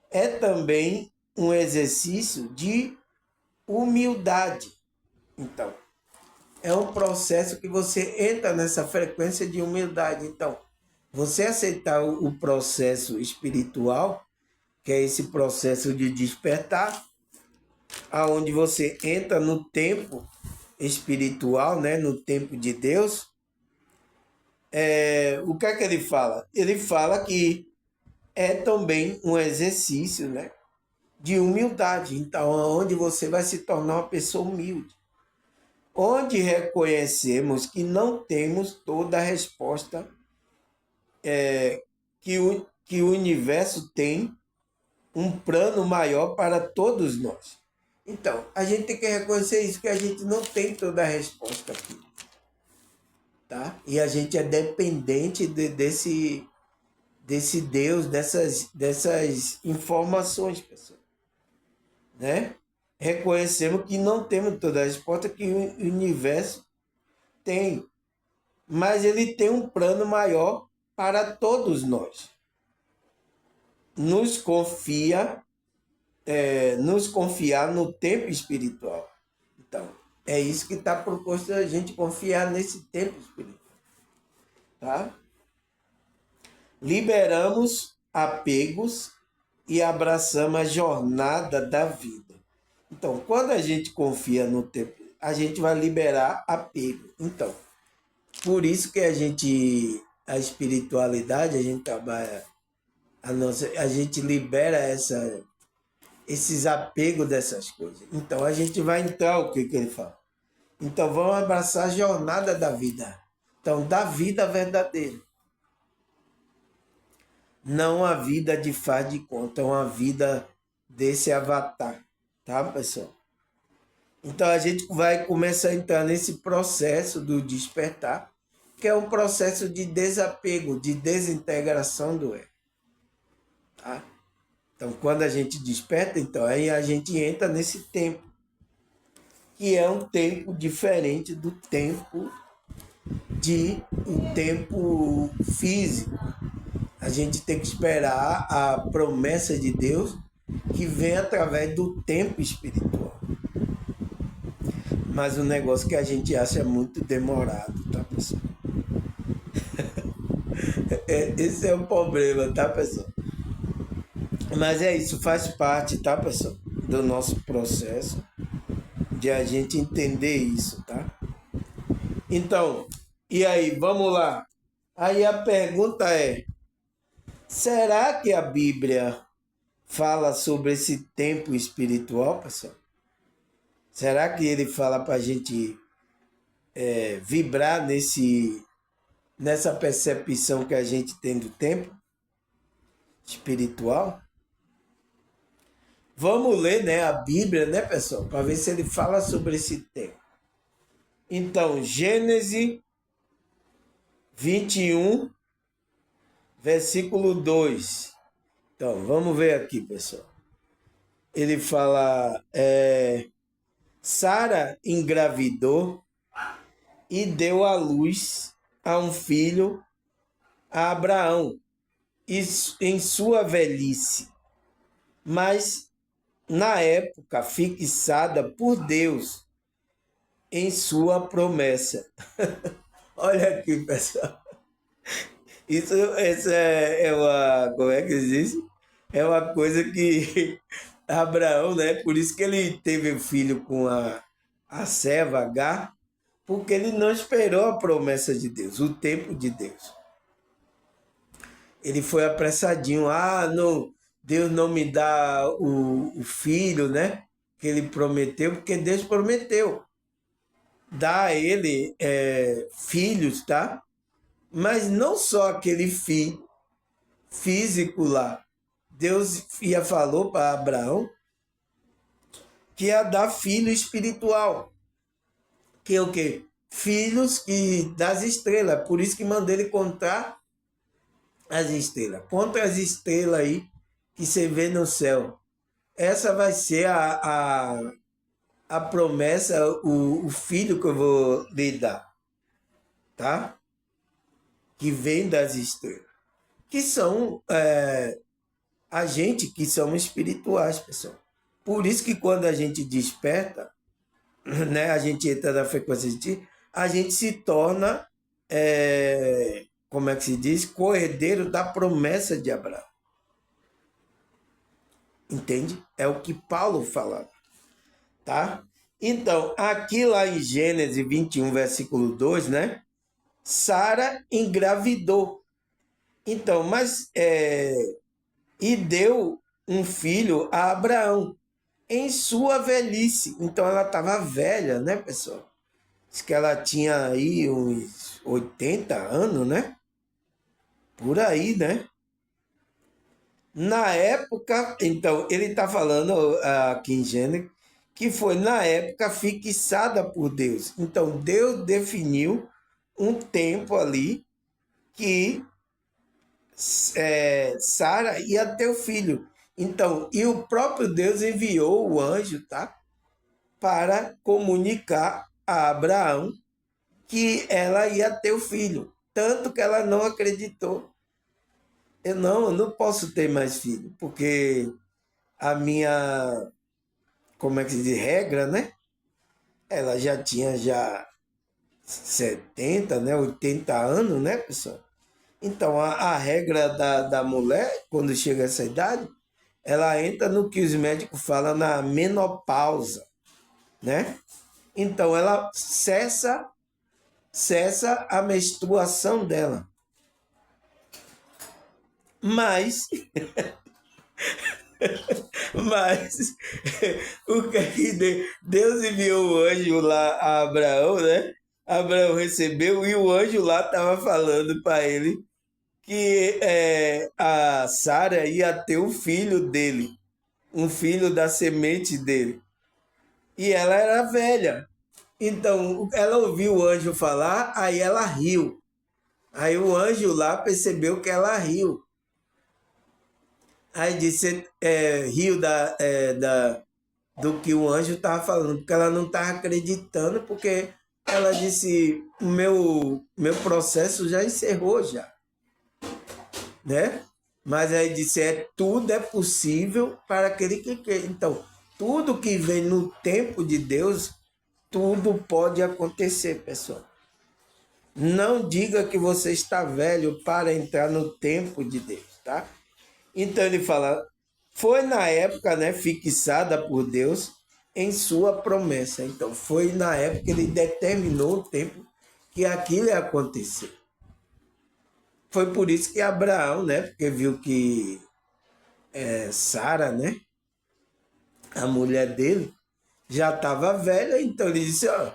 É também um exercício de humildade. Então, é um processo que você entra nessa frequência de humildade. Então, você aceitar o processo espiritual, que é esse processo de despertar, aonde você entra no tempo espiritual, né, no tempo de Deus. O que é que ele fala? Ele fala que é também um exercício, né, de humildade. Então, onde você vai se tornar uma pessoa humilde, onde reconhecemos que não temos toda a resposta que o universo tem um plano maior para todos nós. Então, a gente tem que reconhecer isso, que a gente não tem toda a resposta aqui. Tá? E a gente é dependente desse Deus, dessas informações, pessoal. Né? Reconhecemos que não temos toda a resposta que o universo tem, mas ele tem um plano maior para todos nós. Nos confiar no tempo espiritual. Então, é isso que está proposto a gente confiar nesse tempo espiritual. Tá? Liberamos apegos e abraçamos a jornada da vida. Então, quando a gente confia no tempo, a gente vai liberar apego. Então, por isso que a espiritualidade, a gente trabalha, a gente libera esses apegos dessas coisas. Então, a gente vai entrar, o que ele fala? Então, vamos abraçar a jornada da vida. Então, da vida verdadeira. Não a vida de faz de conta, uma vida desse avatar, tá, pessoal? Então a gente vai começar a entrar nesse processo do despertar, que é um processo de desapego, de desintegração do ego, tá? Então quando a gente desperta, então aí a gente entra nesse tempo, que é um tempo diferente do tempo o tempo físico. A gente tem que esperar a promessa de Deus que vem através do tempo espiritual. Mas o negócio que a gente acha muito demorado, tá, pessoal? Esse é o problema, tá, pessoal? Mas é isso, faz parte, tá, pessoal? Do nosso processo de a gente entender isso, tá? Então, e aí, vamos lá. Aí a pergunta é: será que a Bíblia fala sobre esse tempo espiritual, pessoal? Será que ele fala para a gente vibrar nessa percepção que a gente tem do tempo espiritual? Vamos ler, né, a Bíblia, né, pessoal, para ver se ele fala sobre esse tempo. Então, Gênesis 21, versículo 2. Então, vamos ver aqui, pessoal. Ele fala, Sara engravidou e deu à luz a um filho a Abraão em sua velhice, mas na época fixada por Deus em sua promessa. Olha aqui, pessoal. Isso é uma, como é que diz? É uma coisa que Abraão, né? Por isso que ele teve filho com a serva H, porque ele não esperou a promessa de Deus, o tempo de Deus. Ele foi apressadinho. Ah, não, Deus não me dá o filho, né? Que ele prometeu, porque Deus prometeu dar a ele filhos, tá? Mas não só aquele filho físico lá. Deus falou para Abraão que ia dar filho espiritual. Que é o quê? Filhos das estrelas. Por isso que mandei ele contar as estrelas. Conta as estrelas aí que você vê no céu. Essa vai ser a promessa, o filho que eu vou lhe dar. Tá? Que vem das estrelas. Que são a gente que somos espirituais, pessoal. Por isso que quando a gente desperta, né, a gente entra na frequência de ti, a gente se torna, como é que se diz? Coerdeiro da promessa de Abraão. Entende? É o que Paulo falava. Tá? Então, aqui lá em Gênesis 21, versículo 2, né? Sara engravidou. Então, e deu um filho a Abraão em sua velhice. Então ela estava velha, né, pessoal? Diz que ela tinha aí uns 80 anos, né? Por aí, né? Na época, então, ele está falando aqui em Gênesis que foi na época fixada por Deus. Então, Deus definiu um tempo ali que Sara ia ter o filho. Então, e o próprio Deus enviou o anjo, tá? Para comunicar a Abraão que ela ia ter o filho. Tanto que ela não acreditou. Eu não posso ter mais filho, porque a minha, como é que se diz, regra, né? Ela já tinha 70, né? 80 anos, né, pessoal? Então, a regra da mulher, quando chega a essa idade, ela entra no que os médicos falam na menopausa, né? Então, ela cessa a menstruação dela. Mas o que Deus enviou o anjo lá a Abraão, né? Abraão recebeu e o anjo lá estava falando para ele que a Sara ia ter um filho dele, um filho da semente dele. E ela era velha. Então, ela ouviu o anjo falar, aí ela riu. Aí o anjo lá percebeu que ela riu. Aí disse, riu do que o anjo estava falando, porque ela não estava acreditando, porque ela disse, o meu processo já encerrou já, né? Mas aí disse, tudo é possível para aquele que quer. Então, tudo que vem no tempo de Deus, tudo pode acontecer, pessoal. Não diga que você está velho para entrar no tempo de Deus, tá? Então ele fala, foi na época, né, fixada por Deus em sua promessa. Então foi na época que ele determinou o tempo que aquilo ia acontecer. Foi por isso que Abraão, né, porque viu que Sara, né, a mulher dele, já estava velha, então ele disse, ó,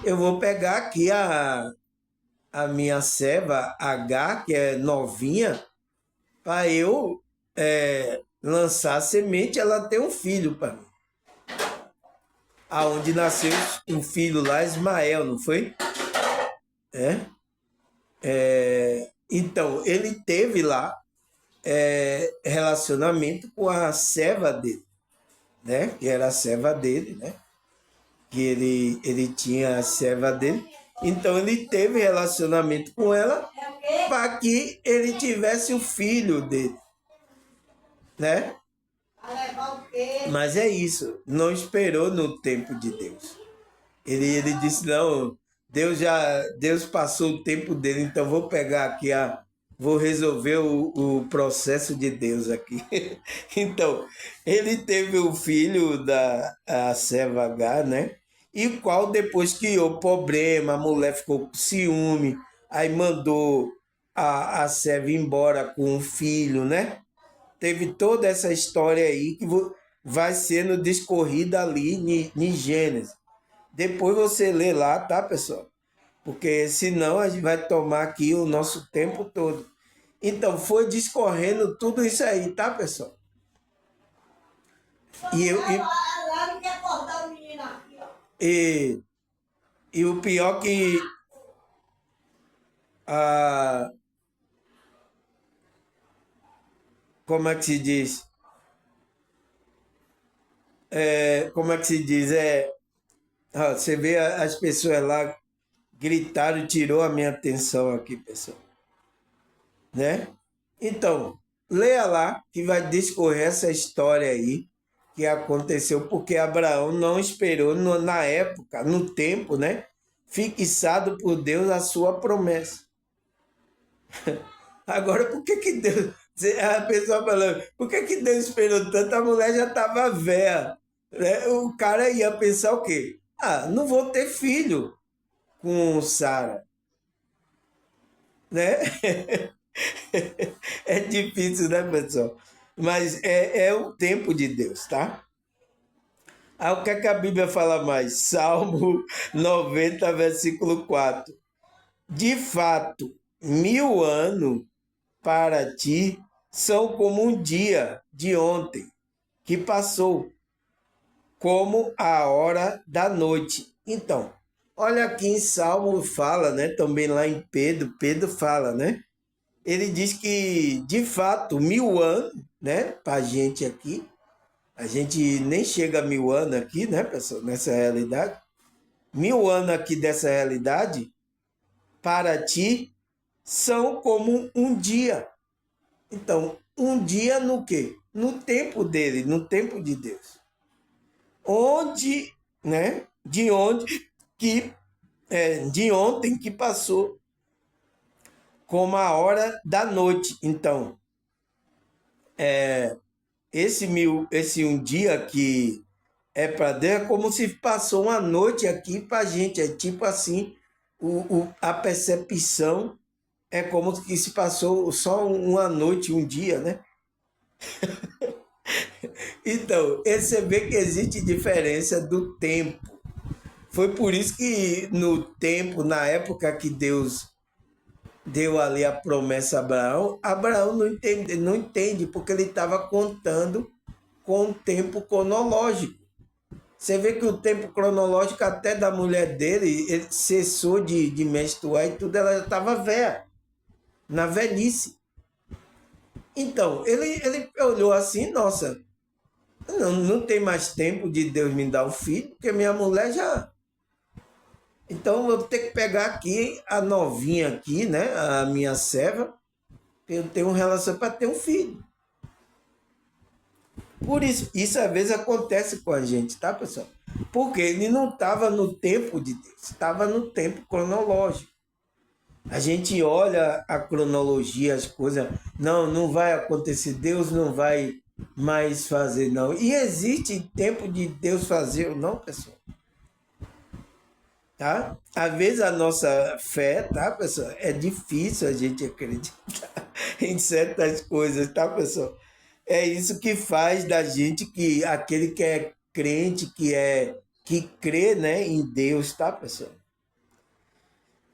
eu vou pegar aqui a minha serva H, que é novinha, para eu lançar a semente, ela ter um filho para mim. Aonde nasceu um filho lá, Ismael, não foi? Então, ele teve lá relacionamento com a serva dele, né? Que era a serva dele, né? Que ele tinha a serva dele. Então, ele teve relacionamento com ela para que ele tivesse o filho dele, né? Mas é isso, não esperou no tempo de Deus. Ele disse, não, Deus passou o tempo dele, então vou pegar aqui, vou resolver o processo de Deus aqui. Então, ele teve o filho da serva H, né? E qual depois criou problema, a mulher ficou com ciúme, aí mandou a serva embora com o filho, né? Teve toda essa história aí que vai sendo discorrida ali em Gênesis. Depois você lê lá, tá, pessoal? Porque senão a gente vai tomar aqui o nosso tempo todo. Então, foi discorrendo tudo isso aí, tá, pessoal? E, eu, e, e o pior que a, como é que se diz? Como é que se diz? Você vê as pessoas lá gritaram, tirou a minha atenção aqui, pessoal. Né? Então, leia lá que vai discorrer essa história aí que aconteceu, porque Abraão não esperou na época, no tempo, né? Fixado por Deus a sua promessa. Agora, por que Deus. A pessoa falando, por que Deus esperou tanto? A mulher já estava velha. Né? O cara ia pensar o quê? Ah, não vou ter filho com Sara. Né? É difícil, né, pessoal? Mas é o tempo de Deus, tá? Aí o que é que a Bíblia fala mais? Salmo 90, versículo 4. De fato, 1000 anos para ti são como um dia de ontem que passou, como a hora da noite. Então, olha aqui em Salmo fala, né? Também lá em Pedro fala, né? Ele diz que, de fato, 1000 anos, né? Para a gente aqui, a gente nem chega a 1000 anos aqui, né, pessoal? Nessa realidade. 1000 anos aqui dessa realidade, para ti, são como um dia. Então, um dia no quê? No tempo dele, no tempo de Deus. Onde, né? De onde que, de ontem que passou, como a hora da noite. Então, esse um dia que é para Deus é como se passou uma noite aqui para a gente. É tipo assim, a percepção é como que se passou só uma noite, um dia, né? Então, você vê que existe diferença do tempo. Foi por isso que no tempo, na época que Deus deu ali a promessa a Abraão, Abraão não entende porque ele estava contando com o tempo cronológico. Você vê que o tempo cronológico até da mulher dele, ele cessou de menstruar e tudo, ela já estava velha, na velhice. Então, ele olhou assim, nossa, não tem mais tempo de Deus me dar o filho, porque minha mulher já. Então, eu vou ter que pegar aqui a novinha aqui, né, a minha serva, eu tenho uma relação para ter um filho. Por isso às vezes acontece com a gente, tá, pessoal? Porque ele não estava no tempo de Deus, estava no tempo cronológico. A gente olha a cronologia, as coisas, não vai acontecer, Deus não vai mais fazer, não. E existe tempo de Deus fazer ou não, pessoal? Tá? Às vezes a nossa fé, tá, pessoal? É difícil a gente acreditar em certas coisas, tá, pessoal? É isso que faz da gente que aquele que é crente, que crê, né, em Deus, tá, pessoal?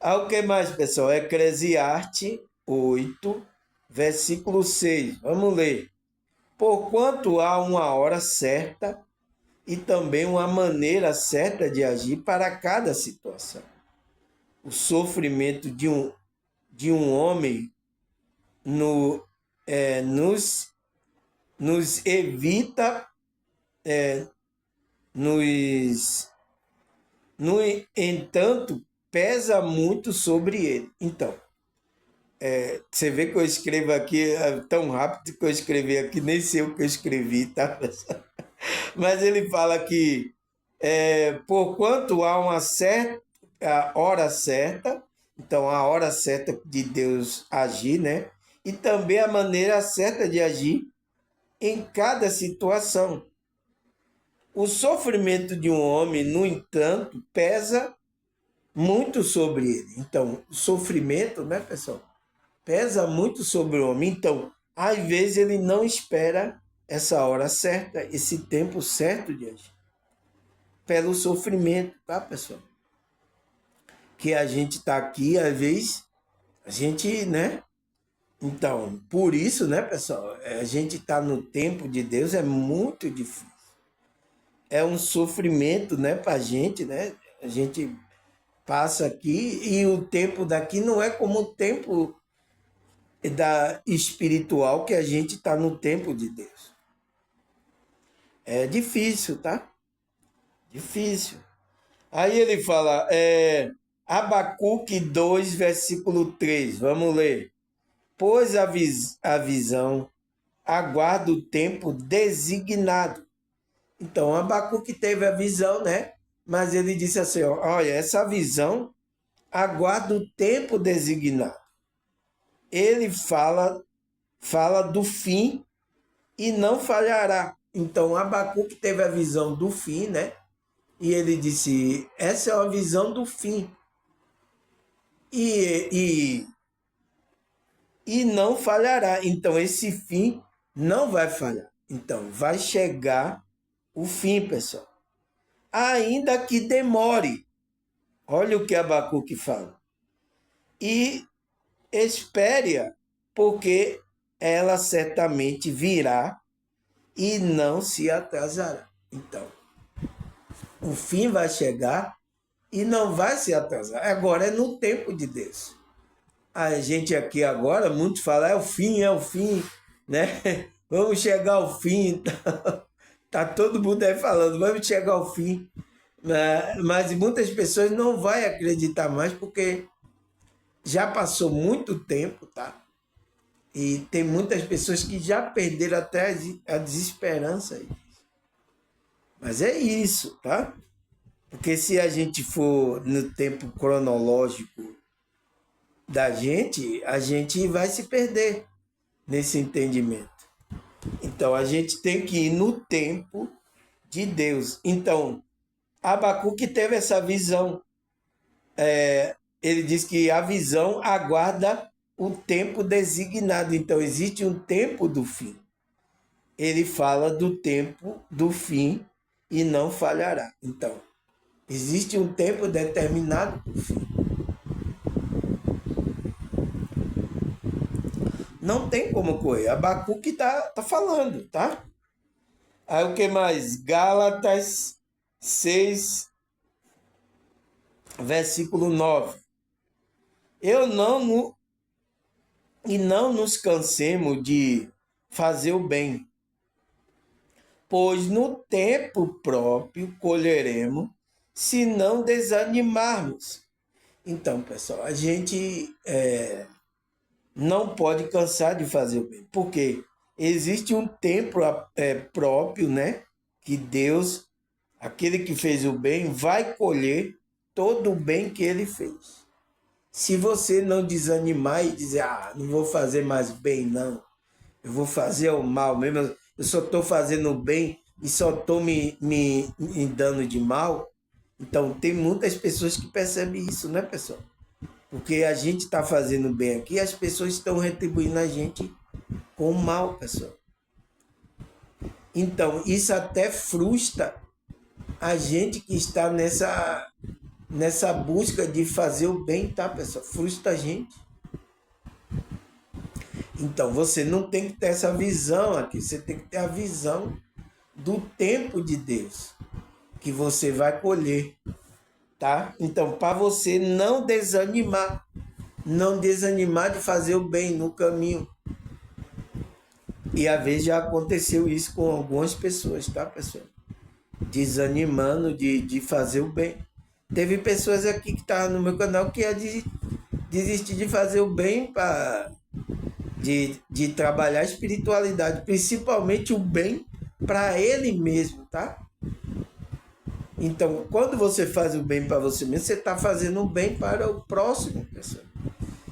O que mais, pessoal? Eclesiastes 8, versículo 6. Vamos ler. Porquanto há uma hora certa e também uma maneira certa de agir para cada situação. O sofrimento de um homem no, nos evita, no entanto, pesa muito sobre ele. Então, você vê que eu escrevo aqui tão rápido que eu escrevi aqui, nem sei o que eu escrevi, tá? Mas ele fala que porquanto há uma certa hora certa, então a hora certa de Deus agir, né? E também a maneira certa de agir em cada situação. O sofrimento de um homem, no entanto, pesa muito sobre ele. Então, o sofrimento, né, pessoal, pesa muito sobre o homem. Então, às vezes ele não espera essa hora certa, esse tempo certo de agir. Pelo sofrimento, tá, pessoal? Que a gente tá aqui, às vezes, a gente, né? Então, por isso, né, pessoal, a gente tá no tempo de Deus é muito difícil. É um sofrimento, né, pra gente, né? A gente passa aqui e o tempo daqui não é como o tempo da espiritual que a gente está no tempo de Deus. É difícil, tá? Difícil. Aí ele fala, Abacuque 2, versículo 3, vamos ler. Pois a visão aguarda o tempo designado. Então, Abacuque teve a visão, né? Mas ele disse assim, ó, olha, essa visão aguarda o tempo designado. Ele fala do fim e não falhará. Então, Abacuque teve a visão do fim, né? E ele disse, essa é a visão do fim. E não falhará. Então, esse fim não vai falhar. Então, vai chegar o fim, pessoal. Ainda que demore. Olha o que Abacuque fala. E espere-a, porque ela certamente virá e não se atrasará. Então, o fim vai chegar e não vai se atrasar. Agora é no tempo de Deus. A gente aqui agora, muitos falam, é o fim, né? Vamos chegar ao fim. Tá todo mundo aí falando, vamos chegar ao fim. Mas muitas pessoas não vão acreditar mais porque já passou muito tempo, tá? E tem muitas pessoas que já perderam até a desesperança. Mas é isso, tá? Porque se a gente for no tempo cronológico da gente, a gente vai se perder nesse entendimento. Então, a gente tem que ir no tempo de Deus. Então, Abacuque teve essa visão. Ele diz que a visão aguarda o tempo designado. Então, existe um tempo do fim. Ele fala do tempo do fim e não falhará. Então, existe um tempo determinado para o fim. Não tem como correr. Abacuque tá falando, tá? Aí o que mais? Gálatas 6, versículo 9. E não nos cansemos de fazer o bem, pois no tempo próprio colheremos, se não desanimarmos. Então, pessoal, a gente não pode cansar de fazer o bem, porque existe um tempo próprio, né? Que Deus, aquele que fez o bem, vai colher todo o bem que ele fez. Se você não desanimar e dizer, não vou fazer mais bem, não, eu vou fazer o mal mesmo, eu só estou fazendo o bem e só estou me dando de mal. Então, tem muitas pessoas que percebem isso, né, pessoal? Porque a gente está fazendo bem aqui, as pessoas estão retribuindo a gente com o mal, pessoal. Então, isso até frustra a gente que está nessa busca de fazer o bem, tá, pessoal? Frustra a gente. Então, você não tem que ter essa visão aqui, você tem que ter a visão do tempo de Deus, que você vai colher, tá? Então, para você não desanimar de fazer o bem no caminho. E às vezes já aconteceu isso com algumas pessoas, tá, pessoal? Desanimando de fazer o bem. Teve pessoas aqui que estavam no meu canal que ia desistir de fazer o bem de trabalhar a espiritualidade, principalmente o bem para ele mesmo, tá? Então, quando você faz o bem para você mesmo, você está fazendo o bem para o próximo, pessoal.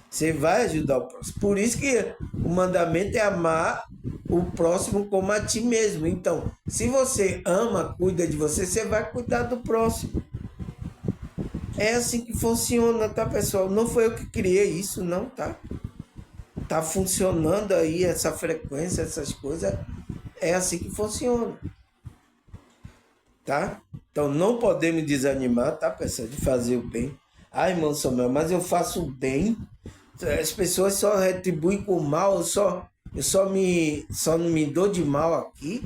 Você vai ajudar o próximo. Por isso que o mandamento é amar o próximo como a ti mesmo. Então, se você ama, cuida de você, você vai cuidar do próximo. É assim que funciona, tá, pessoal? Não foi eu que criei isso, não, tá? Tá funcionando aí essa frequência, essas coisas. É assim que funciona, tá? Então não podemos desanimar, tá, pessoal, de fazer o bem. Ah, irmão Samuel, mas eu faço o bem. As pessoas só retribuem com o mal, só não me dou de mal aqui.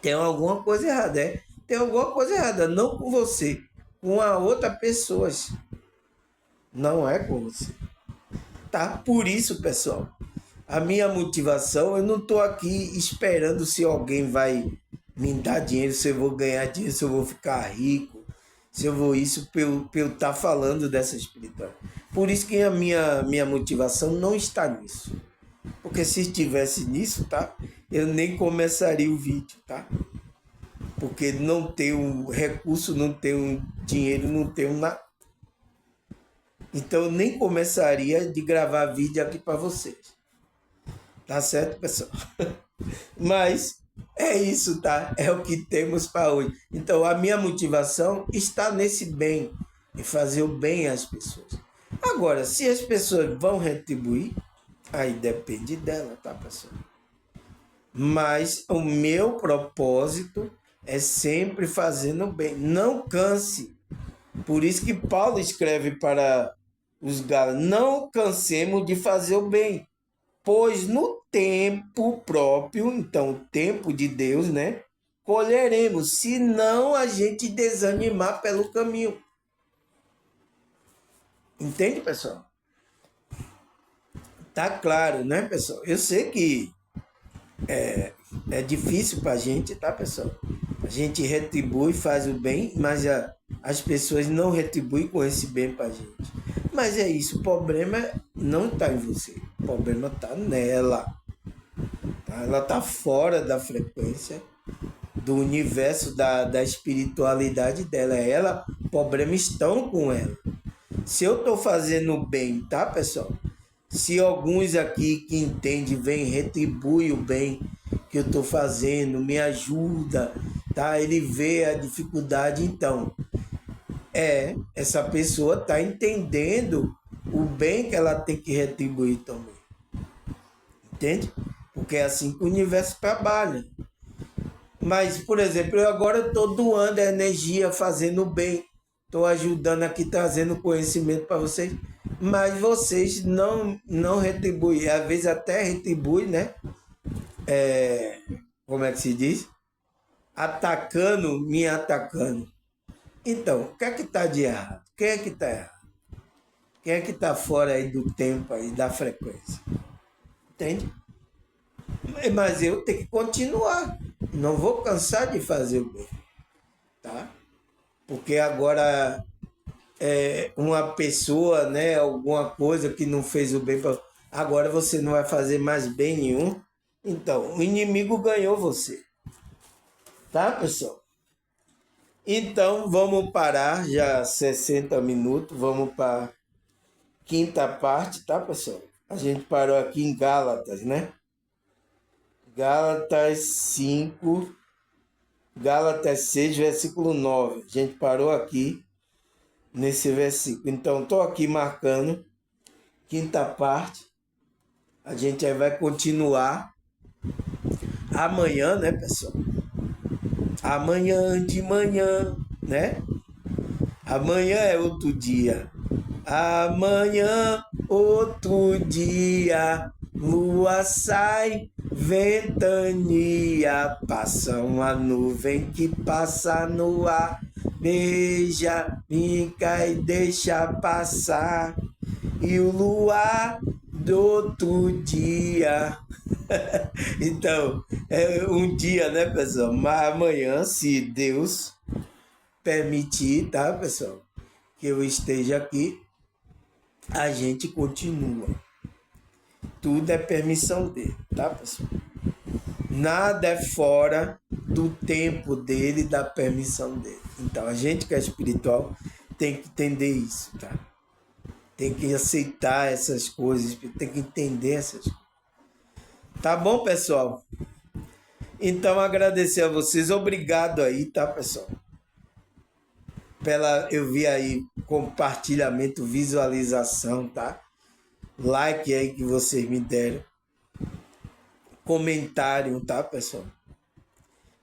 Tem alguma coisa errada, é? Tem alguma coisa errada, não com você, com a outra pessoa. Não é com você. Tá? Por isso, pessoal, a minha motivação, eu não estou aqui esperando se alguém vai me dar dinheiro, se eu vou ganhar dinheiro, se eu vou ficar rico, se eu vou isso, para eu estar falando dessa espiritualidade. Por isso que a minha motivação não está nisso. Porque se estivesse nisso, tá? Eu nem começaria o vídeo, tá? Porque não tenho recurso, não tenho dinheiro, não tenho nada. Então eu nem começaria de gravar vídeo aqui para vocês. Tá certo, pessoal? Mas é isso, tá? É o que temos para hoje. Então a minha motivação está nesse bem, em fazer o bem às pessoas. Agora, se as pessoas vão retribuir, aí depende dela, tá, pessoal? Mas o meu propósito é sempre fazendo o bem. Não canse. Por isso que Paulo escreve para os Gálatas: não cansemos de fazer o bem, pois no tempo próprio, então o tempo de Deus, né? Colheremos, se não a gente desanimar pelo caminho. Entende, pessoal? Tá claro, né, pessoal? Eu sei que é difícil para a gente, tá, pessoal? A gente retribui, faz o bem, mas as pessoas não retribuem com esse bem para a gente. Mas é isso, o problema não está em você, o problema está nela. Tá? Ela está fora da frequência, do universo da espiritualidade dela. O problema estão com ela. Se eu estou fazendo bem, tá, pessoal? Se alguns aqui que entendem, vem, retribui o bem que eu estou fazendo, me ajuda, tá? Ele vê a dificuldade, então essa pessoa está entendendo o bem que ela tem que retribuir também. Entende? Porque é assim que o universo trabalha. Mas, por exemplo, eu agora estou doando a energia, fazendo bem, estou ajudando aqui, trazendo conhecimento para vocês, mas vocês não retribuem, às vezes até retribuem, né? Como é que se diz? Atacando, me atacando. Então, o que é que está de errado? Quem é que está errado? Quem é que está fora aí do tempo aí, da frequência? Entende? Mas eu tenho que continuar. Não vou cansar de fazer o bem, tá? Porque agora uma pessoa, né, alguma coisa que não fez o bem, agora você não vai fazer mais bem nenhum. Então, o inimigo ganhou você. Tá, pessoal? Então, vamos parar já 60 minutos, vamos para quinta parte, tá, pessoal? A gente parou aqui em Gálatas, né? Gálatas 5, Gálatas 6, versículo 9. A gente parou aqui nesse versículo. Então, estou aqui marcando quinta parte. A gente aí vai continuar amanhã, né, pessoal? Amanhã de manhã, né? Amanhã é outro dia. Amanhã, outro dia. Lua sai, ventania. Passa uma nuvem que passa no ar. Beija, brinca e deixa passar. E o luar do outro dia. Então, é um dia, né, pessoal? Mas amanhã, se Deus permitir, tá, pessoal? Que eu esteja aqui, a gente continua. Tudo é permissão dele, tá, pessoal? Nada é fora do tempo dele, da permissão dele. Então, a gente que é espiritual tem que entender isso, tá? Tem que aceitar essas coisas, tem que entender essas coisas. Tá bom, pessoal? Então, agradecer a vocês. Obrigado aí, tá, pessoal? Eu vi aí compartilhamento, visualização, tá? Like aí que vocês me deram. Comentário, tá, pessoal?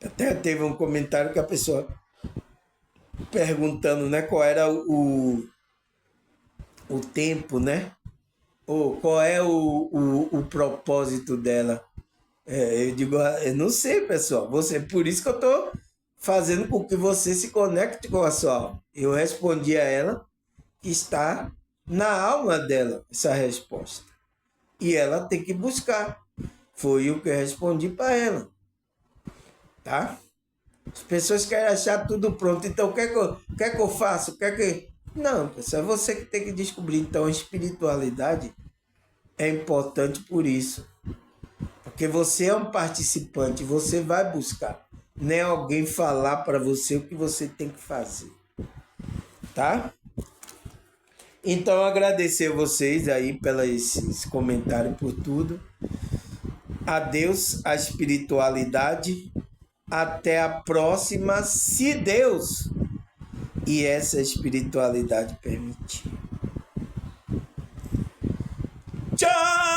Até teve um comentário que a pessoa perguntando, né, qual era o tempo, né? Ou qual é o propósito dela. Eu digo, eu não sei, pessoal. Por isso que eu tô fazendo com que você se conecte com a sua alma. Eu respondi a ela que está na alma dela essa resposta. E ela tem que buscar. Foi o que eu respondi para ela. Tá? As pessoas querem achar tudo pronto. Então, o que é que eu faço? Não, pessoal, é você que tem que descobrir. Então, a espiritualidade é importante por isso. Porque você é um participante, você vai buscar. Não é alguém falar para você o que você tem que fazer. Tá? Então, agradecer vocês aí pelos comentários, por tudo. A Deus, a espiritualidade. Até a próxima, se Deus e essa espiritualidade permitir. Tchau!